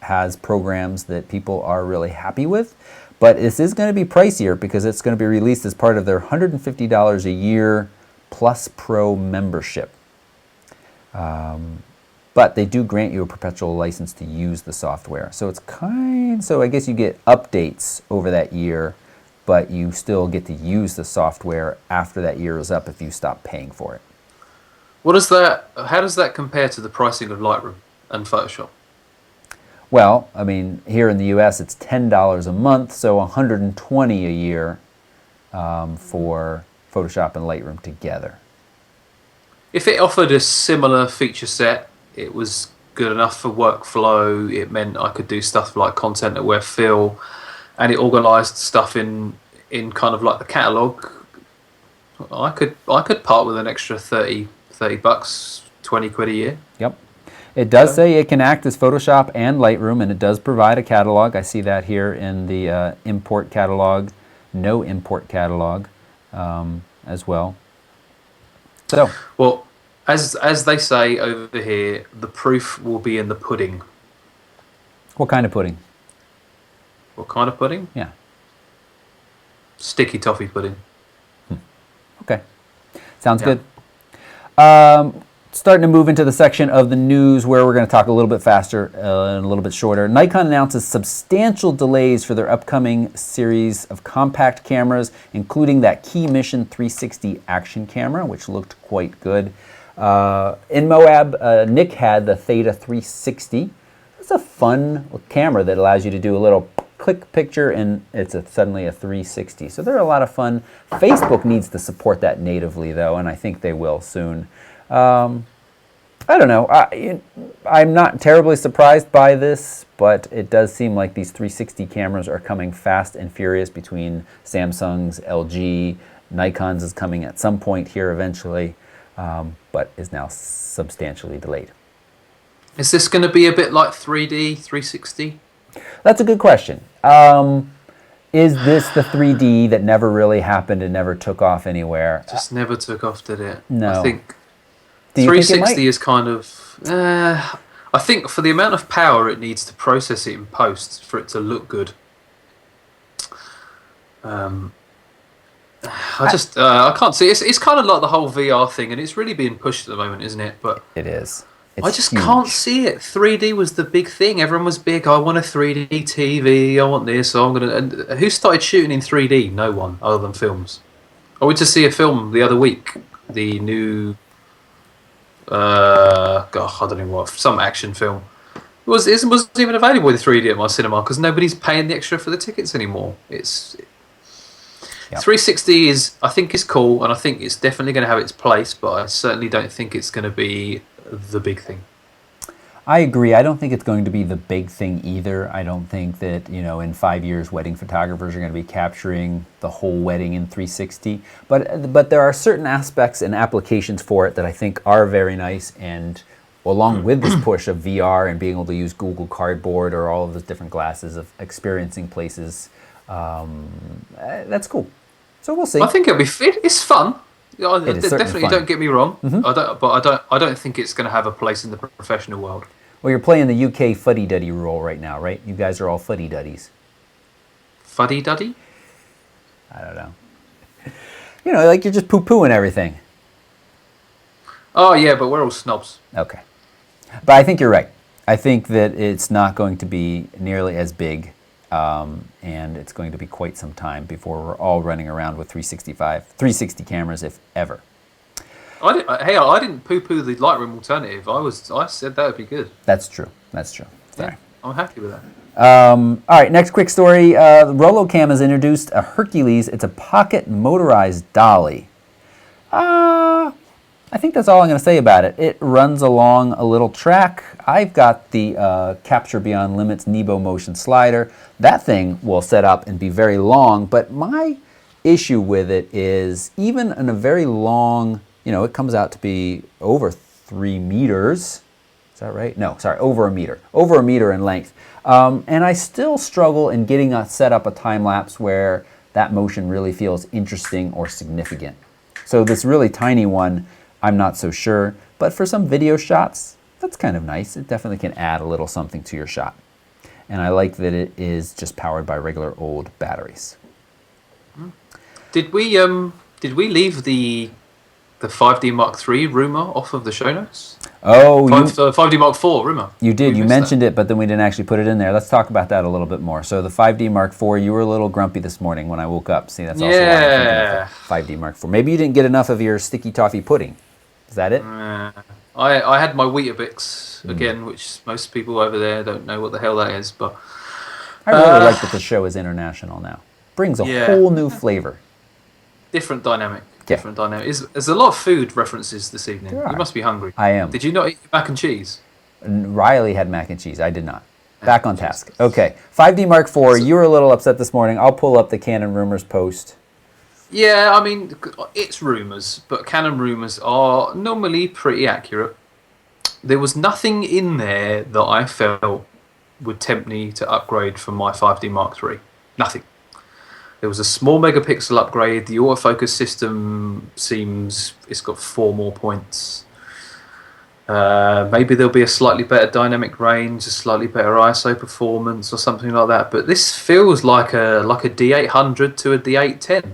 has programs that people are really happy with, but this is going to be pricier because it's going to be released as part of their $150 a year Plus Pro membership. But they do grant you a perpetual license to use the software. So so I guess you get updates over that year, but you still get to use the software after that year is up if you stop paying for it. How does that compare to the pricing of Lightroom and Photoshop? Well, I mean, here in the US it's $10 a month, so $120 a year for Photoshop and Lightroom together. If it offered a similar feature set, it was good enough for workflow, it meant I could do stuff like content aware fill, and it organized stuff in kind of like the catalog, I could part with an extra 30 bucks, 20 quid a year. Yep. It does say it can act as Photoshop and Lightroom, and it does provide a catalog. I see that here in the import catalog, no import catalog as well. So, well, as they say over here, the proof will be in the pudding. What kind of pudding? What kind of pudding? Yeah. Sticky toffee pudding. Okay. Sounds good. Starting to move into the section of the news where we're going to talk a little bit faster and a little bit shorter. Nikon announces substantial delays for their upcoming series of compact cameras, including that key Mission 360 action camera, which looked quite good. In Moab, Nick had the Theta 360. It's a fun camera that allows you to do a little click picture and it's suddenly a 360. So they're a lot of fun. Facebook needs to support that natively though, and I think they will soon. I don't know. I'm not terribly surprised by this, but it does seem like these 360 cameras are coming fast and furious between Samsung's, LG, Nikon's is coming at some point here eventually, but is now substantially delayed. Is this going to be a bit like 3D, 360? That's a good question. Is this the 3D that never really happened and never took off anywhere? Just never took off, did it? No. I think Do you 360 think it might? is kind of... I think for the amount of power it needs to process it in post for it to look good. I can't see. It's kind of like the whole VR thing, and it's really being pushed at the moment, isn't it? But It is. I just huge. can't see it. 3D was the big thing. Everyone was big. I want a 3D TV. I want this. So I'm gonna. And who started shooting in 3D? No one, other than films. I went to see a film the other week. The new. God, I don't know what. Some action film. It wasn't even available in 3D at my cinema because nobody's paying the extra for the tickets anymore. Yep. 360 I think is cool, and I think it's definitely going to have its place, but I certainly don't think it's going to be the big thing. I agree. I don't think it's going to be the big thing either. I don't think that, in 5 years, wedding photographers are going to be capturing the whole wedding in 360. But there are certain aspects and applications for it that I think are very nice. And along with this push of VR and being able to use Google Cardboard or all of the different glasses of experiencing places, that's cool. So we'll see. I think it's fun. It is certainly Definitely, fun. don't get me wrong. I don't think it's going to have a place in the professional world. Well, you're playing the UK fuddy-duddy role right now, right? You guys are all fuddy-duddies. Fuddy-duddy? I don't know. Like you're just poo-pooing everything. Oh, yeah, but we're all snobs. Okay. But I think you're right. I think that it's not going to be nearly as big, and it's going to be quite some time before we're all running around with 360 cameras, if ever. I didn't poo-poo the Lightroom alternative. I said that would be good. That's true. Sorry. Yeah, I'm happy with that. All right, next quick story. Rolocam has introduced a Hercules. It's a pocket motorized dolly. I think that's all I'm going to say about it. It runs along a little track. I've got the Capture Beyond Limits Nebo Motion slider. That thing will set up and be very long, but my issue with it is even in a very long, it comes out to be over 3 meters. Is that right? No, sorry, over a meter. Over a meter in length. And I still struggle in getting set up a time lapse where that motion really feels interesting or significant. So this really tiny one, I'm not so sure. But for some video shots, that's kind of nice. It definitely can add a little something to your shot. And I like that it is just powered by regular old batteries. Did we leave the 5D Mark III rumor off of the show notes? Oh, 5D Mark IV rumor. You did. You mentioned it, but then we didn't actually put it in there. Let's talk about that a little bit more. So the 5D Mark IV, you were a little grumpy this morning when I woke up. See, that's also why I'm thinking of the 5D Mark IV. Maybe you didn't get enough of your sticky toffee pudding. Is that it? I had my Weetabix again, which most people over there don't know what the hell that is. But I really like that the show is international now. Brings a whole new flavor. Different dynamic. Yeah. Different dynamic. There's a lot of food references this evening. You must be hungry. I am. Did you not eat mac and cheese? Riley had mac and cheese. I did not. Back on task. Okay. 5D Mark IV, you were a little upset this morning. I'll pull up the Canon Rumors post. Yeah, I mean, it's rumours, but Canon rumours are normally pretty accurate. There was nothing in there that I felt would tempt me to upgrade from my 5D Mark III. Nothing. There was a small megapixel upgrade. The autofocus system seems it's got 4 more points. Maybe there'll be a slightly better dynamic range, a slightly better ISO performance, or something like that. But this feels like a D800 to a D810.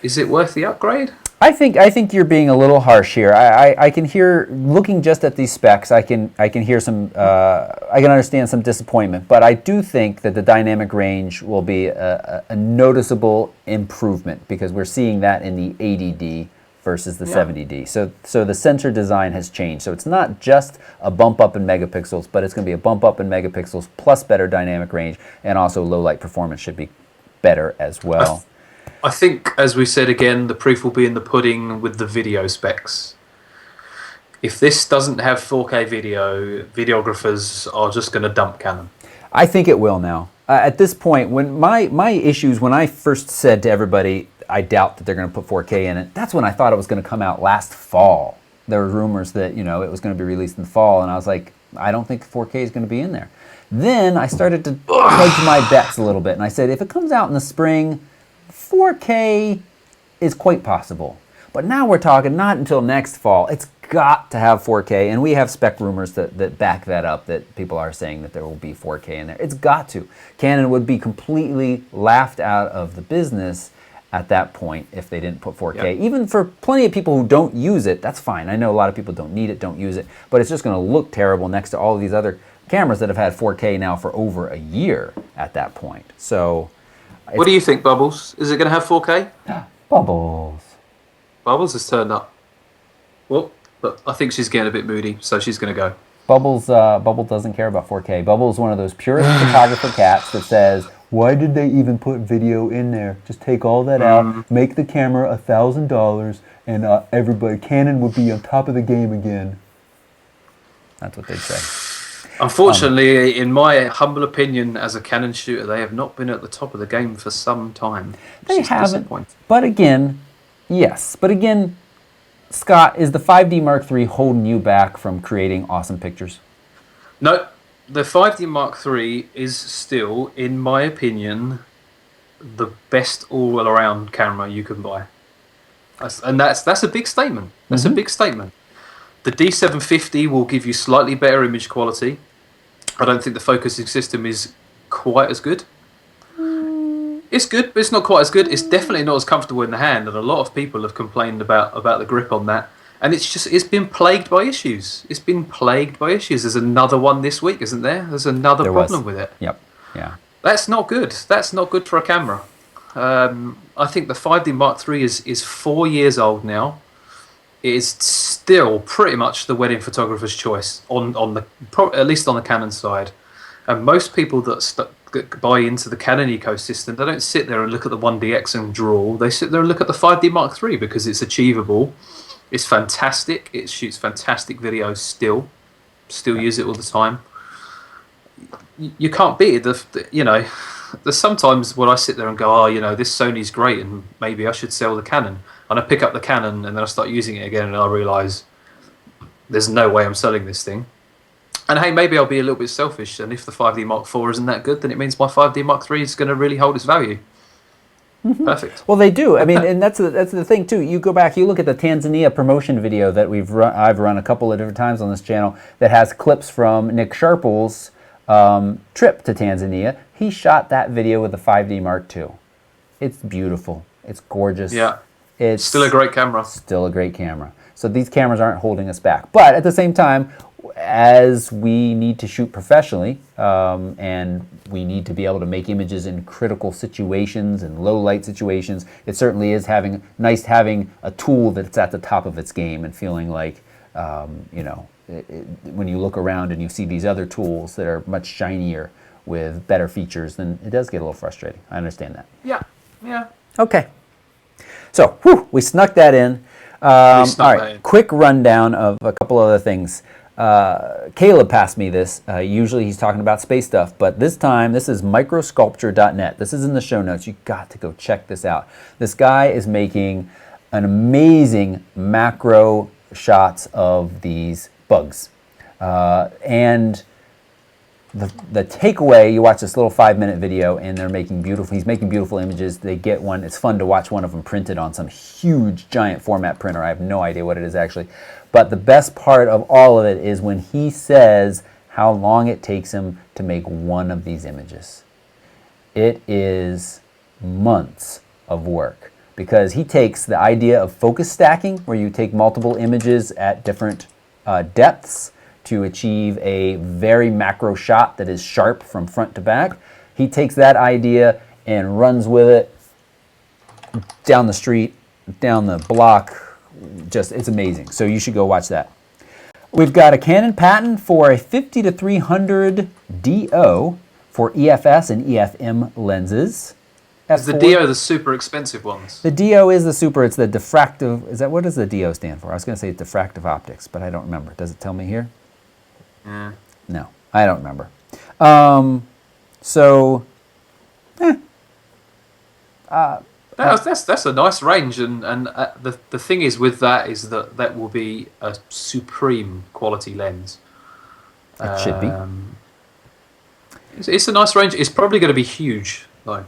Is it worth the upgrade? I think you're being a little harsh here. I can hear, looking just at these specs, I can hear some I can understand some disappointment, but I do think that the dynamic range will be a noticeable improvement because we're seeing that in the 80D versus the 70D. So the sensor design has changed. So it's not just a bump up in megapixels, but it's going to be a bump up in megapixels plus better dynamic range, and also low light performance should be better as well. I think, as we said again, the proof will be in the pudding with the video specs. If this doesn't have 4K video, videographers are just going to dump Canon. I think it will now. At this point, when my issues, when I first said to everybody, I doubt that they're going to put 4K in it, that's when I thought it was going to come out last fall. There were rumors that, it was going to be released in the fall, and I was like, I don't think 4K is going to be in there. Then I started to hedge my bets a little bit, and I said, if it comes out in the spring, 4K is quite possible. But now we're talking not until next fall. It's got to have 4K, and we have spec rumors that back that up, that people are saying that there will be 4K in there. It's got to. Canon would be completely laughed out of the business at that point if they didn't put 4K. Yep. Even for plenty of people who don't use it, that's fine. I know a lot of people don't need it, don't use it, but it's just going to look terrible next to all of these other cameras that have had 4K now for over a year at that point. So, what do you think, Bubbles? Is it going to have 4K? Bubbles. Bubbles has turned up. Well, but I think she's getting a bit moody, so she's going to go. Bubbles doesn't care about 4K. Bubbles is one of those purist photographer cats that says, why did they even put video in there? Just take all that out, make the camera $1,000, and Canon would be on top of the game again. That's what they'd say. Unfortunately, in my humble opinion, as a Canon shooter, they have not been at the top of the game for some time. They haven't. But again, yes. But again, Scott, is the 5D Mark III holding you back from creating awesome pictures? No. The 5D Mark III is still, in my opinion, the best all-around camera you can buy. That's a big statement. That's a big statement. The D750 will give you slightly better image quality. I don't think the focusing system is quite as good. It's good, but it's not quite as good. It's definitely not as comfortable in the hand, and a lot of people have complained about the grip on that. And it's been plagued by issues. It's been plagued by issues. There's another one this week, isn't there? There's another problem with it. Yep. Yeah. That's not good. That's not good for a camera. I think the 5D Mark III is 4 years old now. It is still pretty much the wedding photographer's choice at least on the Canon side. And most people that buy into the Canon ecosystem, they don't sit there and look at the 1DX and draw. They sit there and look at the 5D Mark III because it's achievable. It's fantastic. It shoots fantastic videos still. Still use it all the time. You can't beat it. There's sometimes when I sit there and go, this Sony's great and maybe I should sell the Canon. And I pick up the Canon and then I start using it again and I realise there's no way I'm selling this thing. And hey, maybe I'll be a little bit selfish, and if the 5D Mark IV isn't that good, then it means my 5D Mark III is going to really hold its value. Perfect. Well, they do. I mean, and that's the thing too. You go back, you look at the Tanzania promotion video that I've run a couple of different times on this channel that has clips from Nick Sharple's trip to Tanzania. He shot that video with the 5D Mark II. It's beautiful. It's gorgeous. Yeah. It's still a great camera. Still a great camera. So these cameras aren't holding us back. But at the same time, as we need to shoot professionally, and we need to be able to make images in critical situations and low light situations, it certainly is nice having a tool that's at the top of its game and feeling like, when you look around and you see these other tools that are much shinier with better features, then it does get a little frustrating. I understand that. Yeah. Okay. So, we snuck that in. All right, quick rundown of a couple other things. Caleb passed me this. Usually he's talking about space stuff, but this time, this is microsculpture.net. This is in the show notes. You got to go check this out. This guy is making an amazing macro shots of these bugs. And the takeaway, you watch this little 5-minute video and he's making beautiful images. They get one. It's fun to watch one of them printed on some huge giant format printer. I have no idea what it is actually. But the best part of all of it is when he says how long it takes him to make one of these images. It is months of work. because he takes the idea of focus stacking, where you take multiple images at different depths to achieve a very macro shot that is sharp from front to back. He takes that idea and runs with it down the street, down the block. Just, it's amazing. So you should go watch that. We've got a Canon patent for a 50 to 300 DO for EFS and EFM lenses. Is the DO the super expensive ones? The DO is the super. It's the diffractive. Is that, what does the DO stand for? I was going to say diffractive optics, but I don't remember. Does it tell me here? Yeah. No, I don't remember. So, that's a nice range, and the thing is with that is that will be a supreme quality lens. it should be. It's a nice range. It's probably going to be huge, though.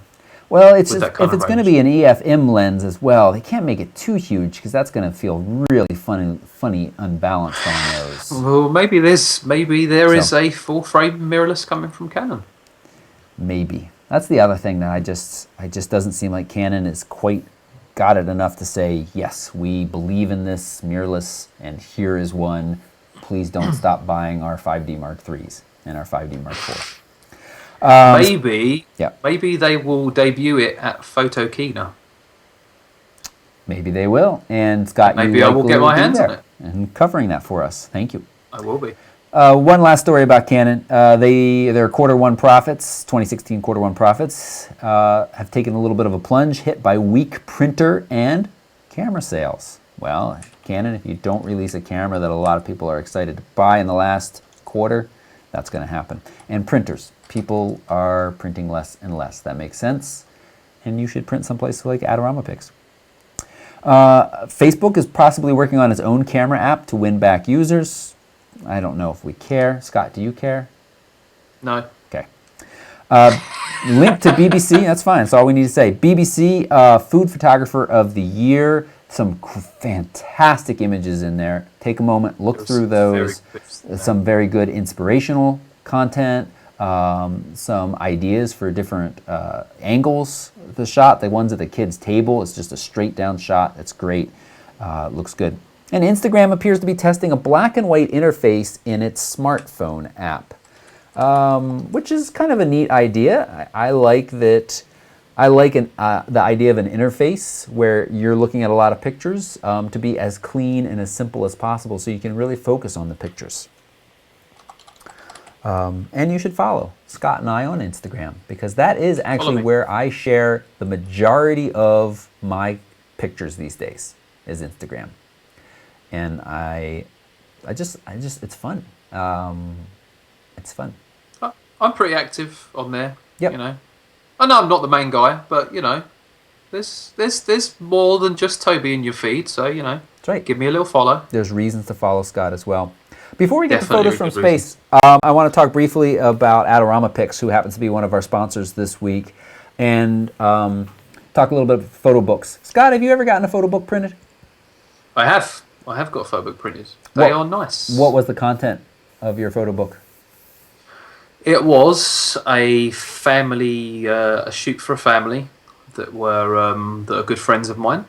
Well, it's with just, that kind if of it's going to range. be an EFM lens as well, they can't make it too huge because that's going to feel really funny unbalanced on those. Well, maybe there is So- a full frame mirrorless coming from Canon. Maybe. That's the other thing that I just doesn't seem like Canon is quite got it enough to say, yes, we believe in this mirrorless, and here is one. Please don't stop buying our 5D Mark IIIs and our 5D Mark IV. Maybe they will debut it at Photokina. Maybe they will. And Scott, Maybe you I will likely get my be hands on there it. and covering that for us. Thank you. I will be. One last story about Canon. Their quarter one profits, 2016 quarter one profits, have taken a little bit of a plunge, hit by weak printer and camera sales. Well, Canon, if you don't release a camera that a lot of people are excited to buy in the last quarter, that's going to happen. And printers. People are printing less and less. That makes sense. And you should print someplace like Adorama Pics. Facebook is possibly working on its own camera app to win back users. I don't know if we care. Scott, do you care? No. Okay. Link to BBC, that's fine. That's all we need to say. BBC Food Photographer of the Year. Some fantastic images in there. Take a moment, look through those. Some very good inspirational content. Some ideas for different angles of the shot. The ones at the kids' table, it's just a straight down shot. It's great. Looks good. And Instagram appears to be testing a black and white interface in its smartphone app, which is kind of a neat idea. I like that. I like the idea of an interface where you're looking at a lot of pictures to be as clean and as simple as possible, so you can really focus on the pictures. And you should follow Scott and I on Instagram, because that is actually where I share the majority of my pictures these days, is Instagram. And I just, it's fun. It's fun. I'm pretty active on there. Yep. You know, I know I'm not the main guy, but you know, there's more than just Toby in your feed. So you know, That's right. give me a little follow. There's reasons to follow Scott as well. Before we get Definitely to photos from good space, I want to talk briefly about Adorama Pics, who happens to be one of our sponsors this week, and talk a little bit of photo books. Scott, have you ever gotten a photo book printed? I have got a photo book printed. They are nice. What was the content of your photo book? It was a family, a shoot for a family that are good friends of mine,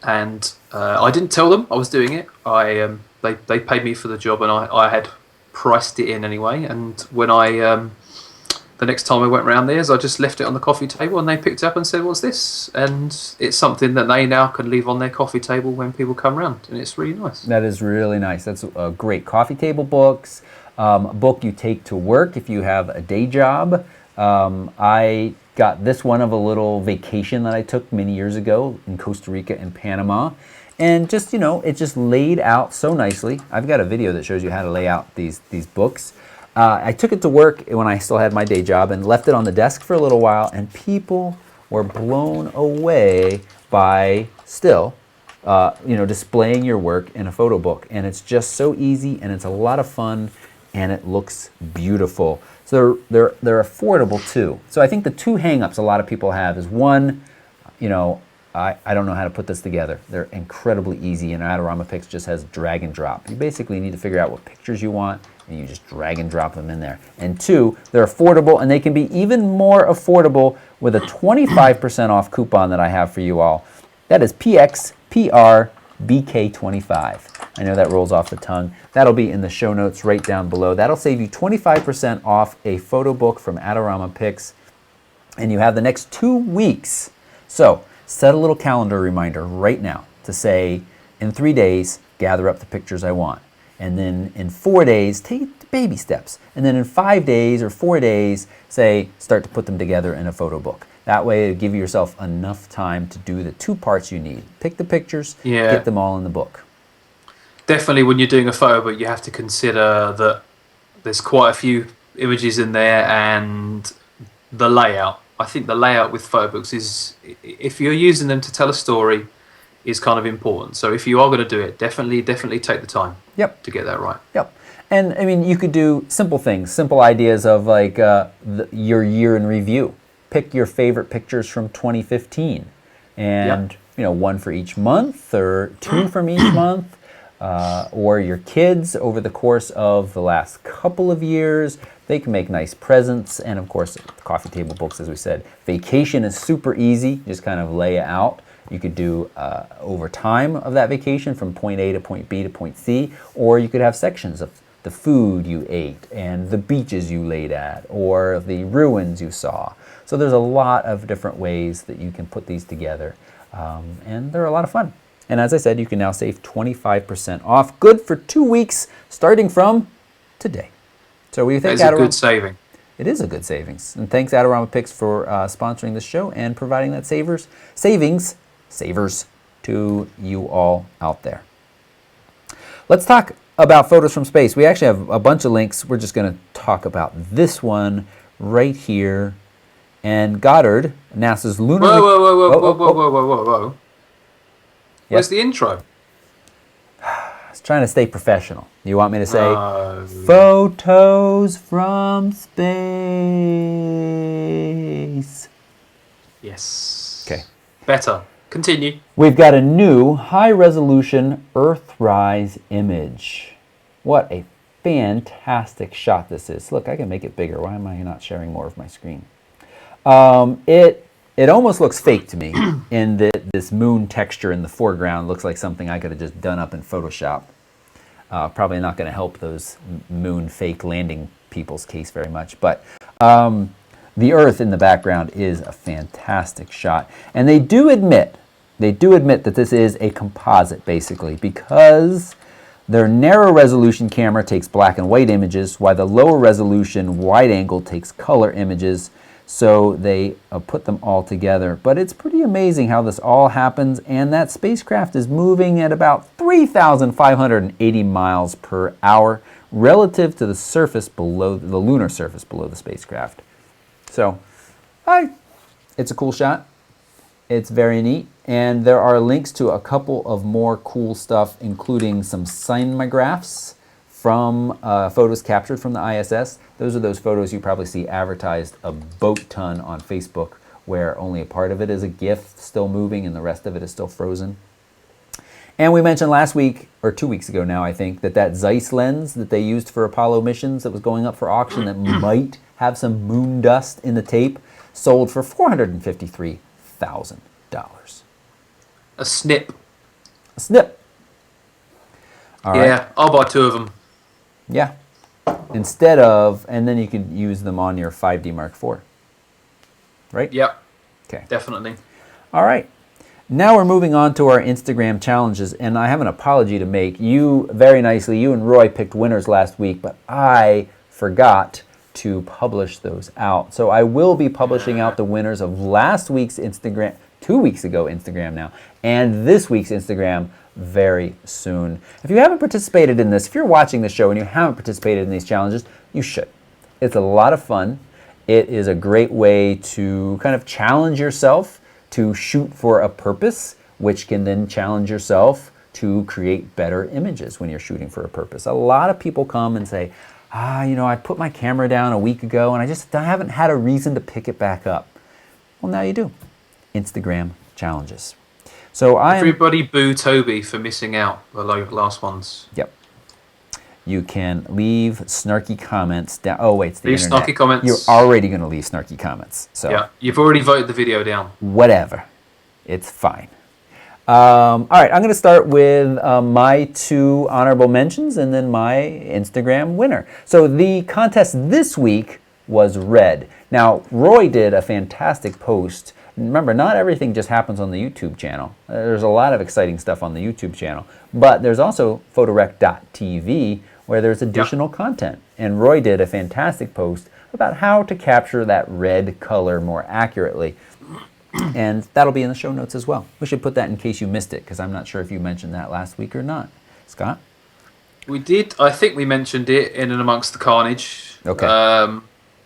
and I didn't tell them I was doing it. They paid me for the job, and I had priced it in anyway. And when the next time I went round theirs, I just left it on the coffee table, and they picked it up and said, "What's this?" And it's something that they now can leave on their coffee table when people come round, and it's really nice. That is really nice. That's a great coffee table books. A book you take to work if you have a day job. I got this one of a little vacation that I took many years ago in Costa Rica and Panama. And just, you know, it just laid out so nicely. I've got a video that shows you how to lay out these books. I took it to work when I still had my day job and left it on the desk for a little while, and people were blown away by still, displaying your work in a photo book. And it's just so easy, and it's a lot of fun, and it looks beautiful. So they're affordable too. So I think the two hang-ups a lot of people have is, one, you know, I don't know how to put this together. They're incredibly easy, and Adorama Pics just has drag and drop. You basically need to figure out what pictures you want, and you just drag and drop them in there. And two, they're affordable, and they can be even more affordable with a 25% off coupon that I have for you all. That is PXPRBK25. I know that rolls off the tongue. That'll be in the show notes right down below. That'll save you 25% off a photo book from Adorama Pics, and you have the next 2 weeks. So set a little calendar reminder right now to say, in 3 days, gather up the pictures I want. And then in 4 days, take baby steps. And then in 5 days or 4 days, say, start to put them together in a photo book. That way, it'll give yourself enough time to do the 2 parts you need. Pick the pictures, get them all in the book. Definitely, when you're doing a photo book, you have to consider that there's quite a few images in there and the layout. I think the layout with photo books is, if you're using them to tell a story, is kind of important. So if you are going to do it, definitely take the time to get that right. Yep. And I mean, you could do simple things, simple ideas of like your year in review. Pick your favorite pictures from 2015 and, one for each month or 2 from each month. Or your kids over the course of the last couple of years. They can make nice presents, and of course, coffee table books, as we said. Vacation is super easy, just kind of lay it out. You could do over time of that vacation from point A to point B to point C, or you could have sections of the food you ate and the beaches you laid at, or the ruins you saw. So there's a lot of different ways that you can put these together, and they're a lot of fun. And as I said, you can now save 25% off. Good for 2 weeks, starting from today. So we think That's a good saving. It is a good savings. And thanks Adorama Pics for sponsoring this show and providing that savings to you all out there. Let's talk about photos from space. We actually have a bunch of links. We're just going to talk about this one right here. And Goddard, NASA's lunar... Whoa. Where's the intro? I was trying to stay professional. You want me to say, photos from space? Yes. Okay. Better. Continue. We've got a new high-resolution Earthrise image. What a fantastic shot this is. Look, I can make it bigger. Why am I not sharing more of my screen? It almost looks fake to me in that this moon texture in the foreground looks like something I could have just done up in Photoshop. Probably not going to help those moon fake landing people's case very much. But the Earth in the background is a fantastic shot. And they do admit that this is a composite, basically, because their narrow resolution camera takes black and white images, while the lower resolution wide angle takes color images. So they put them all together. But it's pretty amazing how this all happens, and that spacecraft is moving at about 3,580 miles per hour relative to the surface below, the lunar surface below the spacecraft. So, it's a cool shot. It's very neat, and there are links to a couple of more cool stuff, including some seismographs from photos captured from the ISS. Those are those photos you probably see advertised a boat ton on Facebook, where only a part of it is a GIF still moving and the rest of it is still frozen. And we mentioned last week, or 2 weeks ago now, I think, that Zeiss lens that they used for Apollo missions that was going up for auction that might have some moon dust in the tape sold for $453,000. A snip. A snip. All right. Yeah, I'll buy 2 of them. Yeah. Instead of, and then you can use them on your 5D Mark IV. Right? Yep. Okay. Definitely. All right. Now we're moving on to our Instagram challenges, and I have an apology to make. You, very nicely, you and Roy picked winners last week, but I forgot to publish those out. So I will be publishing out the winners of last week's Instagram, 2 weeks ago Instagram now, and this week's Instagram very soon. If you haven't participated in this, if you're watching the show and you haven't participated in these challenges, you should. It's a lot of fun. It is a great way to kind of challenge yourself to shoot for a purpose, which can then challenge yourself to create better images when you're shooting for a purpose. A lot of people come and say, I put my camera down a week ago and I haven't had a reason to pick it back up. Well, now you do. Instagram challenges. So everybody boo Toby for missing out the last ones. Yep. You can leave snarky comments down. Oh, wait, it's the Leave internet. snarky comments. You're already going to leave snarky comments. So Yeah, you've already voted the video down. whatever. It's fine. All right, I'm going to start with my 2 honorable mentions and then my Instagram winner. So the contest this week was red. Now, Roy did a fantastic post. Remember, not everything just happens on the YouTube channel. There's a lot of exciting stuff on the YouTube channel. But there's also photorec.tv where there's additional content. And Roy did a fantastic post about how to capture that red color more accurately. And that'll be in the show notes as well. We should put that in case you missed it, because I'm not sure if you mentioned that last week or not. Scott? We did. I think we mentioned it in and amongst the carnage. Okay.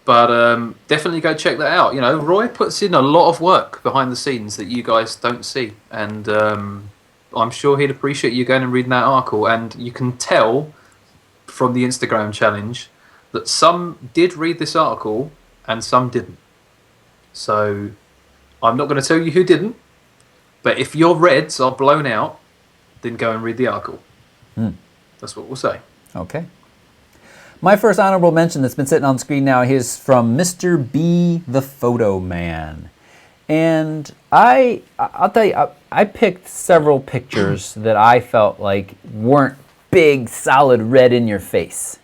But definitely go check that out. You know, Roy puts in a lot of work behind the scenes that you guys don't see. And I'm sure he'd appreciate you going and reading that article. And you can tell from the Instagram challenge that some did read this article and some didn't. So I'm not going to tell you who didn't, but if your reds are blown out, then go and read the article. That's what we'll say. Okay. My first honorable mention that's been sitting on screen now is from Mr. B, the Photo Man. And I'll tell you, I picked several pictures that I felt like weren't big, solid red in your face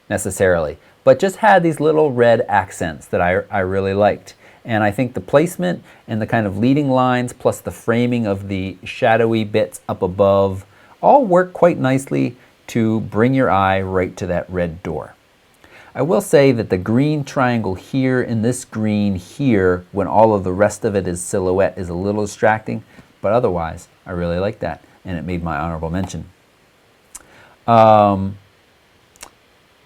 necessarily, but just had these little red accents that I really liked. And I think the placement and the kind of leading lines plus the framing of the shadowy bits up above all work quite nicely to bring your eye right to that red door. I will say that the green triangle here and this green here, when all of the rest of it is silhouette, is a little distracting, but otherwise I really like that, and it made my honorable mention.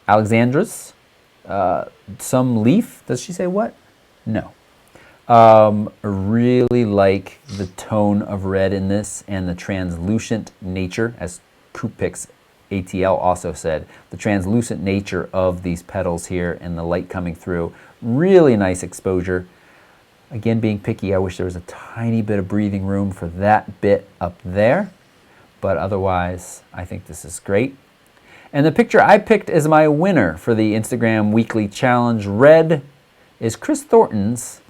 Alexandra's, some leaf, does she say what? No. Really like the tone of red in this and the translucent nature, as Coopix ATL also said, the translucent nature of these petals here and the light coming through. Really nice exposure. Again, being picky, I wish there was a tiny bit of breathing room for that bit up there, but otherwise, I think this is great. And the picture I picked as my winner for the Instagram Weekly Challenge Red is Chris Thornton's.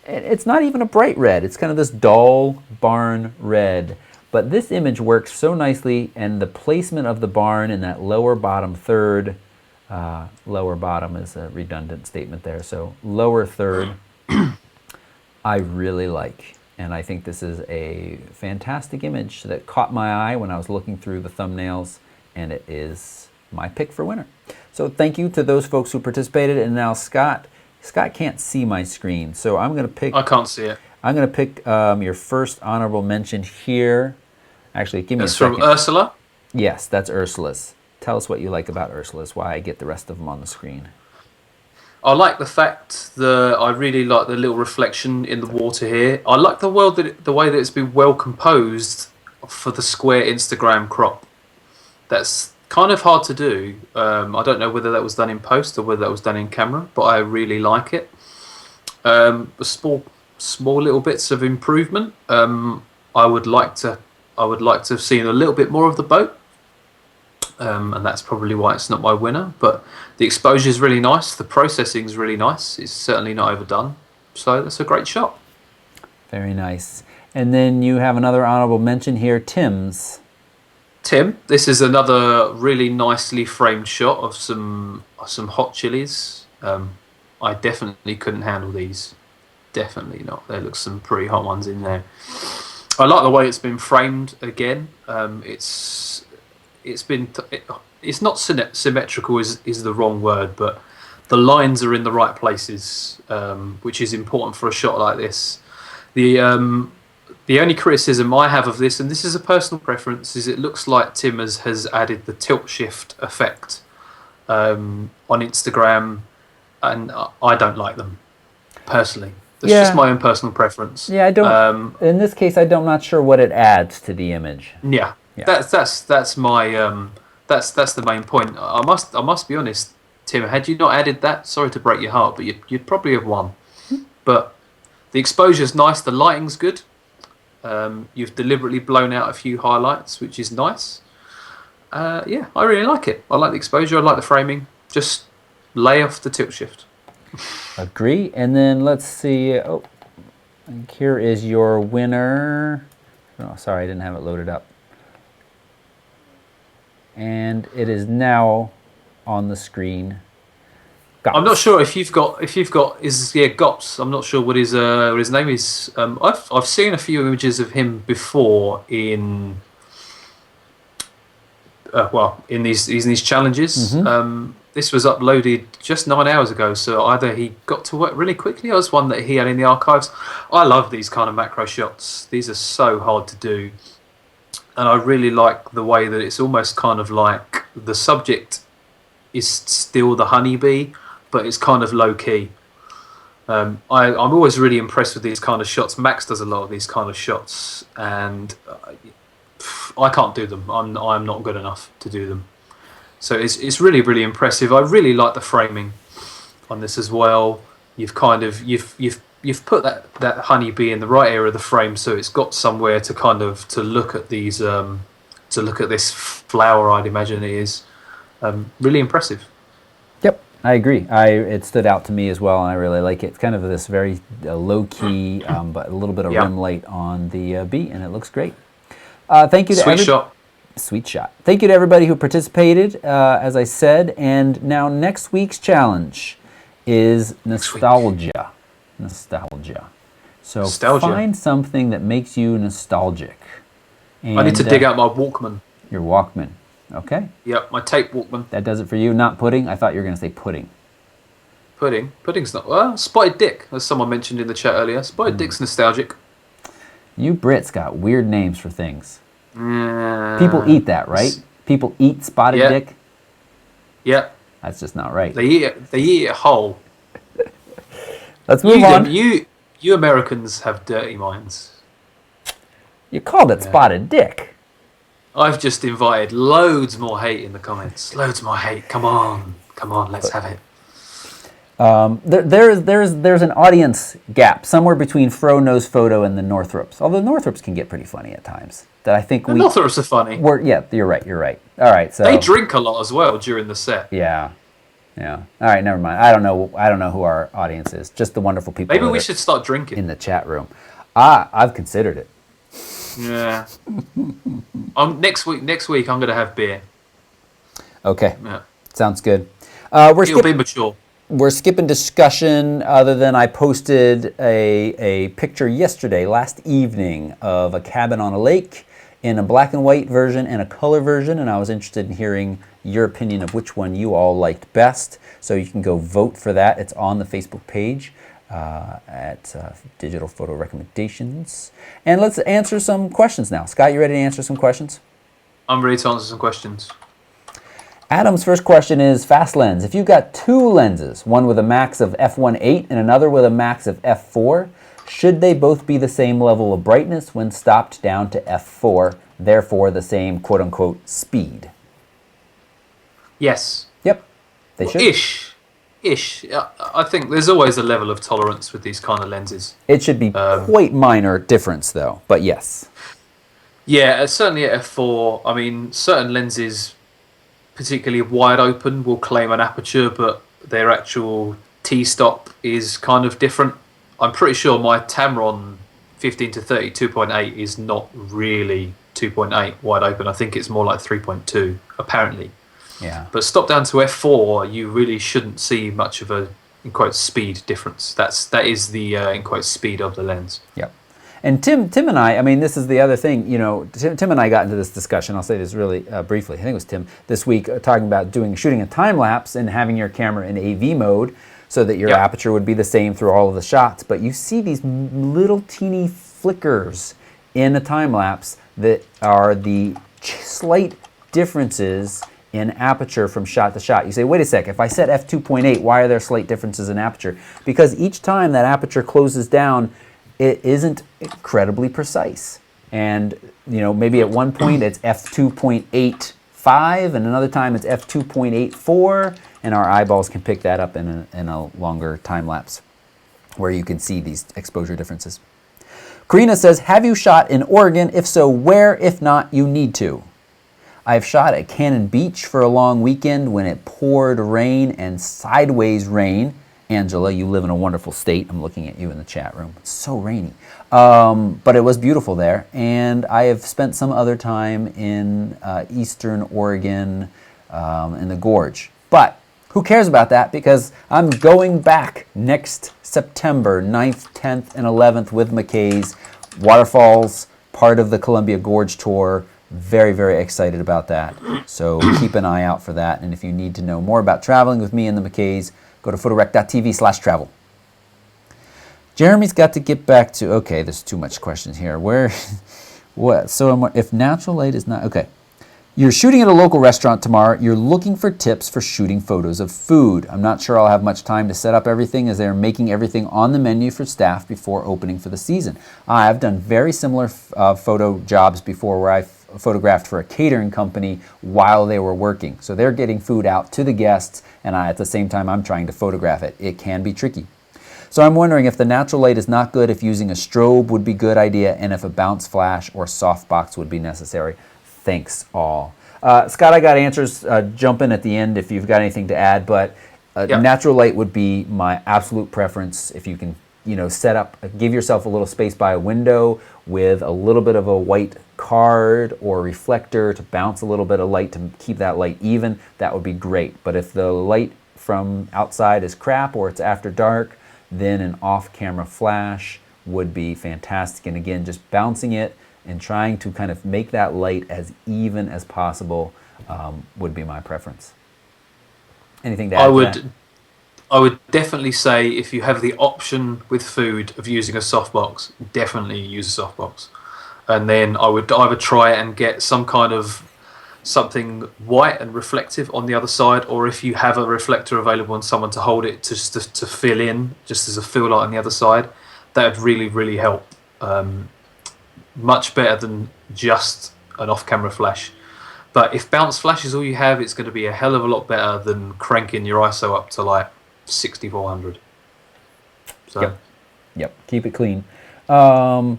It's not even a bright red. It's kind of this dull barn red. But this image works so nicely, and the placement of the barn in that lower bottom third, lower bottom is a redundant statement there, so lower third, I really like. And I think this is a fantastic image that caught my eye when I was looking through the thumbnails, and it is my pick for winner. So thank you to those folks who participated, and now Scott can't see my screen, so I'm going to pick... I can't see it. I'm going to pick your first honorable mention here. Actually, give me a second. It's from Ursula? Yes, that's Ursula's. Tell us what you like about Ursula's, why I get the rest of them on the screen. I like the fact that I really like the little reflection in the water here. I like the way that it's been well composed for the square Instagram crop. That's kind of hard to do. I don't know whether that was done in post or whether that was done in camera, but I really like it. Small little bits of improvement. I would like to have seen a little bit more of the boat, and that's probably why it's not my winner. But the exposure is really nice. The processing is really nice. It's certainly not overdone. So that's a great shot. Very nice. And then you have another honorable mention here, Tim's. Tim, this is another really nicely framed shot of some hot chilies. I definitely couldn't handle these. Definitely not. There looks some pretty hot ones in there. I like the way it's been framed again. It's not symmetrical is the wrong word, but the lines are in the right places, which is important for a shot like this. The only criticism I have of this, and this is a personal preference, is it looks like Tim has added the tilt shift effect on Instagram, and I don't like them personally. That's just my own personal preference. Yeah, I don't. In this case, I'm not sure what it adds to the image. Yeah. That's my that's the main point. I must be honest, Tim. Had you not added that, sorry to break your heart, but you'd probably have won. But the exposure's nice. The lighting's good. You've deliberately blown out a few highlights, which is nice. Yeah, I really like it. I like the exposure. I like the framing. Just lay off the tilt shift. Agree. And then let's see. Oh, and here is your winner. Oh, sorry, I didn't have it loaded up. And it is now on the screen. I'm not Gops. sure if you've got Gops. I'm not sure what his name is. I've seen a few images of him before in in these challenges. This was uploaded just 9 hours ago, so either he got to work really quickly or it's one that he had in the archives. I love these kind of macro shots. These are so hard to do, and I really like the way that it's almost kind of like the subject is still the honeybee, but it's kind of low key. I'm always really impressed with these kind of shots. Max does a lot of these kind of shots, and I can't do them. I'm not good enough to do them. So it's really, really impressive. I really like the framing on this as well. You've kind of you've put that honeybee in the right area of the frame, so it's got somewhere to look at these to look at this flower. I'd imagine it is really impressive. Yep, I agree. It stood out to me as well, and I really like it. It's kind of this very low key, but a little bit of rim light on the bee, and it looks great. Thank you to Sweet shot. Sweet shot. Thank you to everybody who participated, as I said. And now next week's challenge is nostalgia. Nostalgia. So find something that makes you nostalgic. And, I need to dig out my Walkman. Your Walkman. Okay. Yep, my tape Walkman. That does it for you. Not pudding. I thought you were going to say pudding. Pudding. Pudding's not. Well, Spotted Dick, as someone mentioned in the chat earlier. Spotted Dick's nostalgic. You Brits got weird names for things. People eat that, right? People eat spotted dick. Yeah. That's just not right. They eat it whole. Let's move on. You Americans have dirty minds. You called it spotted dick. I've just invited loads more hate in the comments. Loads more hate. Come on, let's have it. There's an audience gap somewhere between Fro Knows Photo and the Northrops. Although Northrops can get pretty funny at times. That I think the Northrops are funny. Yeah, you're right. All right, so they drink a lot as well during the set. Yeah. All right, never mind. I don't know who our audience is. Just the wonderful people. Maybe we should start drinking in the chat room. I've considered it. Yeah. Next week I'm gonna have beer. Okay. Yeah. Sounds good. It'll be mature. We're skipping discussion other than I posted a picture yesterday, last evening, of a cabin on a lake in a black and white version and a color version, and I was interested in hearing your opinion of which one you all liked best. So you can go vote for that. It's on the Facebook page at Digital Photo Recommendations. And let's answer some questions now. Scott, you ready to answer some questions? I'm ready to answer some questions. Adam's first question is, fast lens. If you've got two lenses, one with a max of f1.8 and another with a max of f4, should they both be the same level of brightness when stopped down to f4, therefore the same quote-unquote speed? Yes. Yep, they should. Ish. I think there's always a level of tolerance with these kind of lenses. It should be quite minor difference, though, but yes. Yeah, certainly at f4. I mean, certain lenses, particularly wide open, will claim an aperture, but their actual T-stop is kind of different. I'm pretty sure my Tamron 15 to 30 2.8 is not really 2.8 wide open. I think it's more like 3.2, apparently. Yeah. But stop down to f4, you really shouldn't see much of a, in quote, speed difference. That is the, in quote, speed of the lens. Yep. And Tim and I mean, this is the other thing, you know, Tim and I got into this discussion, I'll say this really briefly, I think it was Tim, this week, talking about shooting a time-lapse and having your camera in AV mode so that your aperture would be the same through all of the shots. But you see these little teeny flickers in a time-lapse that are the slight differences in aperture from shot to shot. You say, wait a sec, if I set f2.8, why are there slight differences in aperture? Because each time that aperture closes down, it isn't incredibly precise. And, you know, maybe at one point it's f2.85 and another time it's f2.84, and our eyeballs can pick that up in a longer time lapse where you can see these exposure differences. Karina says, have you shot in Oregon? If so, where? If not, you need to. I've shot at Cannon Beach for a long weekend when it poured rain and sideways rain. Angela, you live in a wonderful state. I'm looking at you in the chat room. It's so rainy. But it was beautiful there. And I have spent some other time in eastern Oregon in the Gorge. But who cares about that? Because I'm going back next September 9th, 10th, and 11th with McKay's Waterfalls, part of the Columbia Gorge Tour. Very, very excited about that. So keep an eye out for that. And if you need to know more about traveling with me and the McKays, go to photorec.tv/travel. Jeremy's got to get back to, okay, there's too much questions here. What? So if natural light is not, okay. You're shooting at a local restaurant tomorrow. You're looking for tips for shooting photos of food. I'm not sure I'll have much time to set up everything as they're making everything on the menu for staff before opening for the season. I've done very similar photo jobs before where I photographed for a catering company while they were working. So they're getting food out to the guests, and at the same time I'm trying to photograph it. It can be tricky. So I'm wondering if the natural light is not good, if using a strobe would be a good idea, and if a bounce flash or softbox would be necessary. Thanks all. Scott, I got answers. Jump in at the end if you've got anything to add, but natural light would be my absolute preference. If you can, set up, give yourself a little space by a window with a little bit of a white card or reflector to bounce a little bit of light to keep that light even, that would be great. But if the light from outside is crap or it's after dark, then an off-camera flash would be fantastic. And again, just bouncing it and trying to kind of make that light as even as possible would be my preference. Anything to add to that? I would definitely say if you have the option with food of using a softbox, definitely use a softbox. And then I would either try and get some kind of something white and reflective on the other side, or if you have a reflector available and someone to hold it just to fill in, just as a fill light on the other side, that would really, really help. Much better than just an off-camera flash. But if bounce flash is all you have, it's going to be a hell of a lot better than cranking your ISO up to like 6400. So Yep. Keep it clean. Daryl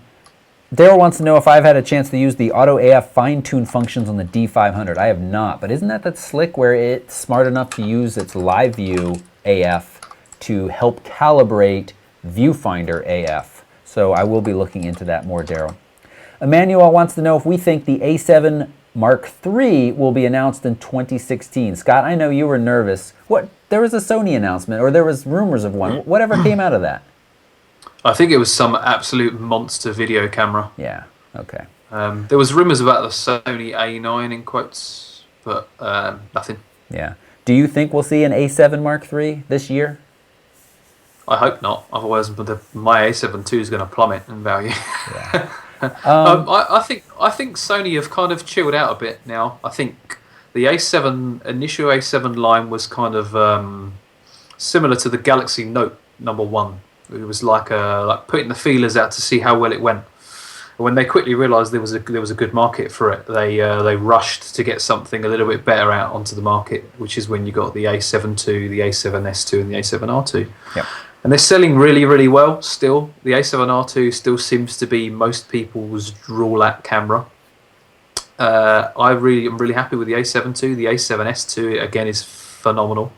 wants to know if I've had a chance to use the Auto AF fine-tune functions on the D500. I have not, but isn't that slick where it's smart enough to use its live view AF to help calibrate viewfinder AF? So I will be looking into that more, Daryl. Emmanuel wants to know if we think the A7 Mark III will be announced in 2016. Scott, I know you were nervous. There was a Sony announcement, or there was rumors of one. Whatever came out of that? I think it was some absolute monster video camera. Yeah, okay. There was rumors about the Sony A9 in quotes, but nothing. Yeah. Do you think we'll see an A7 Mark III this year? I hope not. Otherwise, my A7 II is going to plummet in value. Yeah. I think Sony have kind of chilled out a bit now. I think the initial A7 line was kind of similar to the Galaxy Note #1. It was like putting the feelers out to see how well it went. When they quickly realised there was a good market for it, they rushed to get something a little bit better out onto the market, which is when you got the A7 II, the A7S II, and the A7R2. Yep. And they're selling really, really well still. The A7R2 still seems to be most people's draw-at camera. I'm really happy with the A7 II. The A7S II, again, is phenomenal.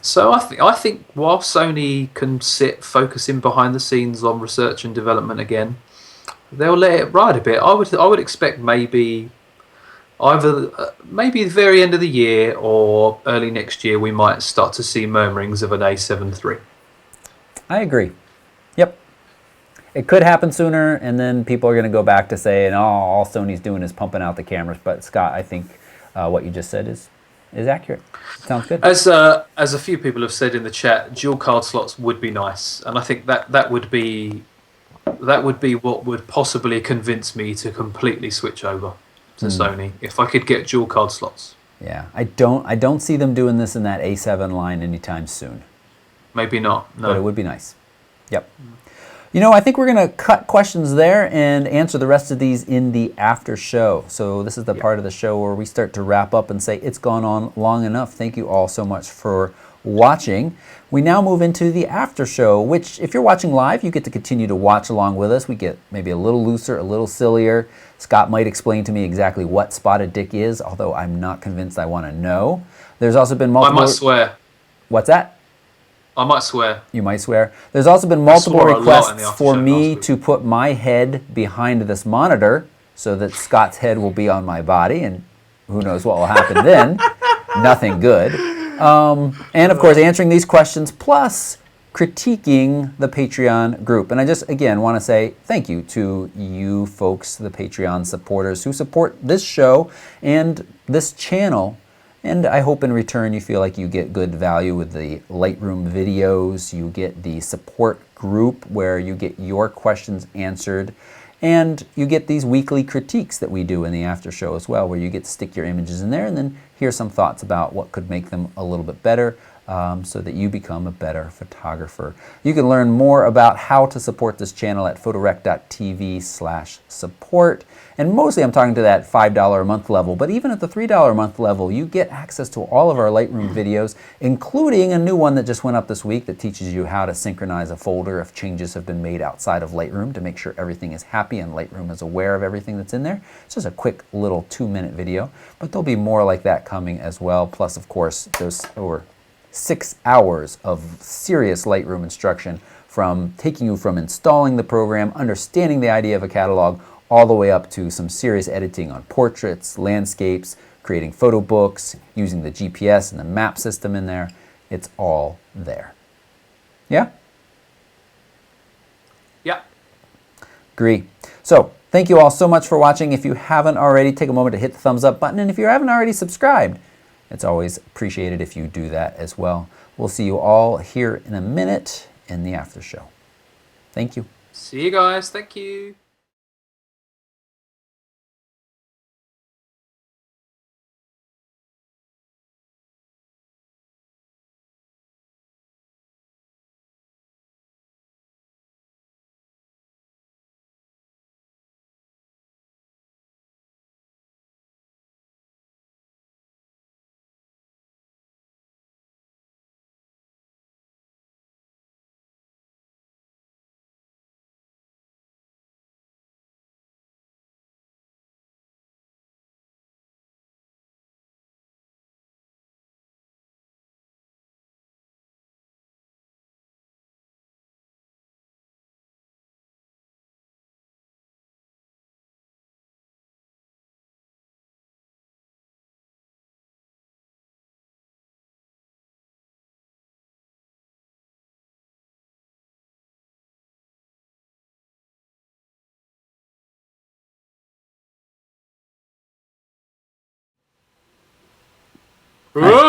So I think while Sony can sit focusing behind the scenes on research and development again, they'll let it ride a bit. I would expect maybe the very end of the year or early next year we might start to see murmurings of an A7 III. I agree. Yep. It could happen sooner, and then people are going to go back to saying, all Sony's doing is pumping out the cameras. But Scott, I think what you just said is accurate. Sounds good. As a few people have said in the chat, dual card slots would be nice, and I think that would be what would possibly convince me to completely switch over to Sony if I could get dual card slots. Yeah, I don't see them doing this in that A7 line anytime soon. Maybe not. No, but it would be nice. Yep. I think we're going to cut questions there and answer the rest of these in the after show. So this is the part of the show where we start to wrap up and say it's gone on long enough. Thank you all so much for watching. We now move into the after show, which if you're watching live, you get to continue to watch along with us. We get maybe a little looser, a little sillier. Scott might explain to me exactly what spotted dick is, although I'm not convinced I want to know. There's also been I multiple... might swear. What's that? I might swear. You might swear. There's also been I multiple swore a lot in the requests after for show me last week. to put my head behind this monitor so that Scott's head will be on my body, and who knows what will happen then. Nothing good. And of course, answering these questions plus critiquing the Patreon group. And I just, again, want to say thank you to you folks, the Patreon supporters who support this show and this channel. And I hope in return you feel like you get good value with the Lightroom videos, you get the support group where you get your questions answered, and you get these weekly critiques that we do in the after show as well, where you get to stick your images in there and then hear some thoughts about what could make them a little bit better, so that you become a better photographer. You can learn more about how to support this channel at photorec.tv/support. And mostly I'm talking to that $5 a month level, but even at the $3 a month level, you get access to all of our Lightroom videos, including a new one that just went up this week that teaches you how to synchronize a folder if changes have been made outside of Lightroom to make sure everything is happy and Lightroom is aware of everything that's in there. It's just a quick little 2-minute video, but there'll be more like that coming as well. Plus, of course, there's over 6 hours of serious Lightroom instruction from taking you from installing the program, understanding the idea of a catalog, all the way up to some serious editing on portraits, landscapes, creating photo books, using the GPS and the map system in there. It's all there. Yeah? Yeah. Agree. So, thank you all so much for watching. If you haven't already, take a moment to hit the thumbs up button. And if you haven't already subscribed, it's always appreciated if you do that as well. We'll see you all here in a minute in the after show. Thank you. See you guys. Thank you. Hi.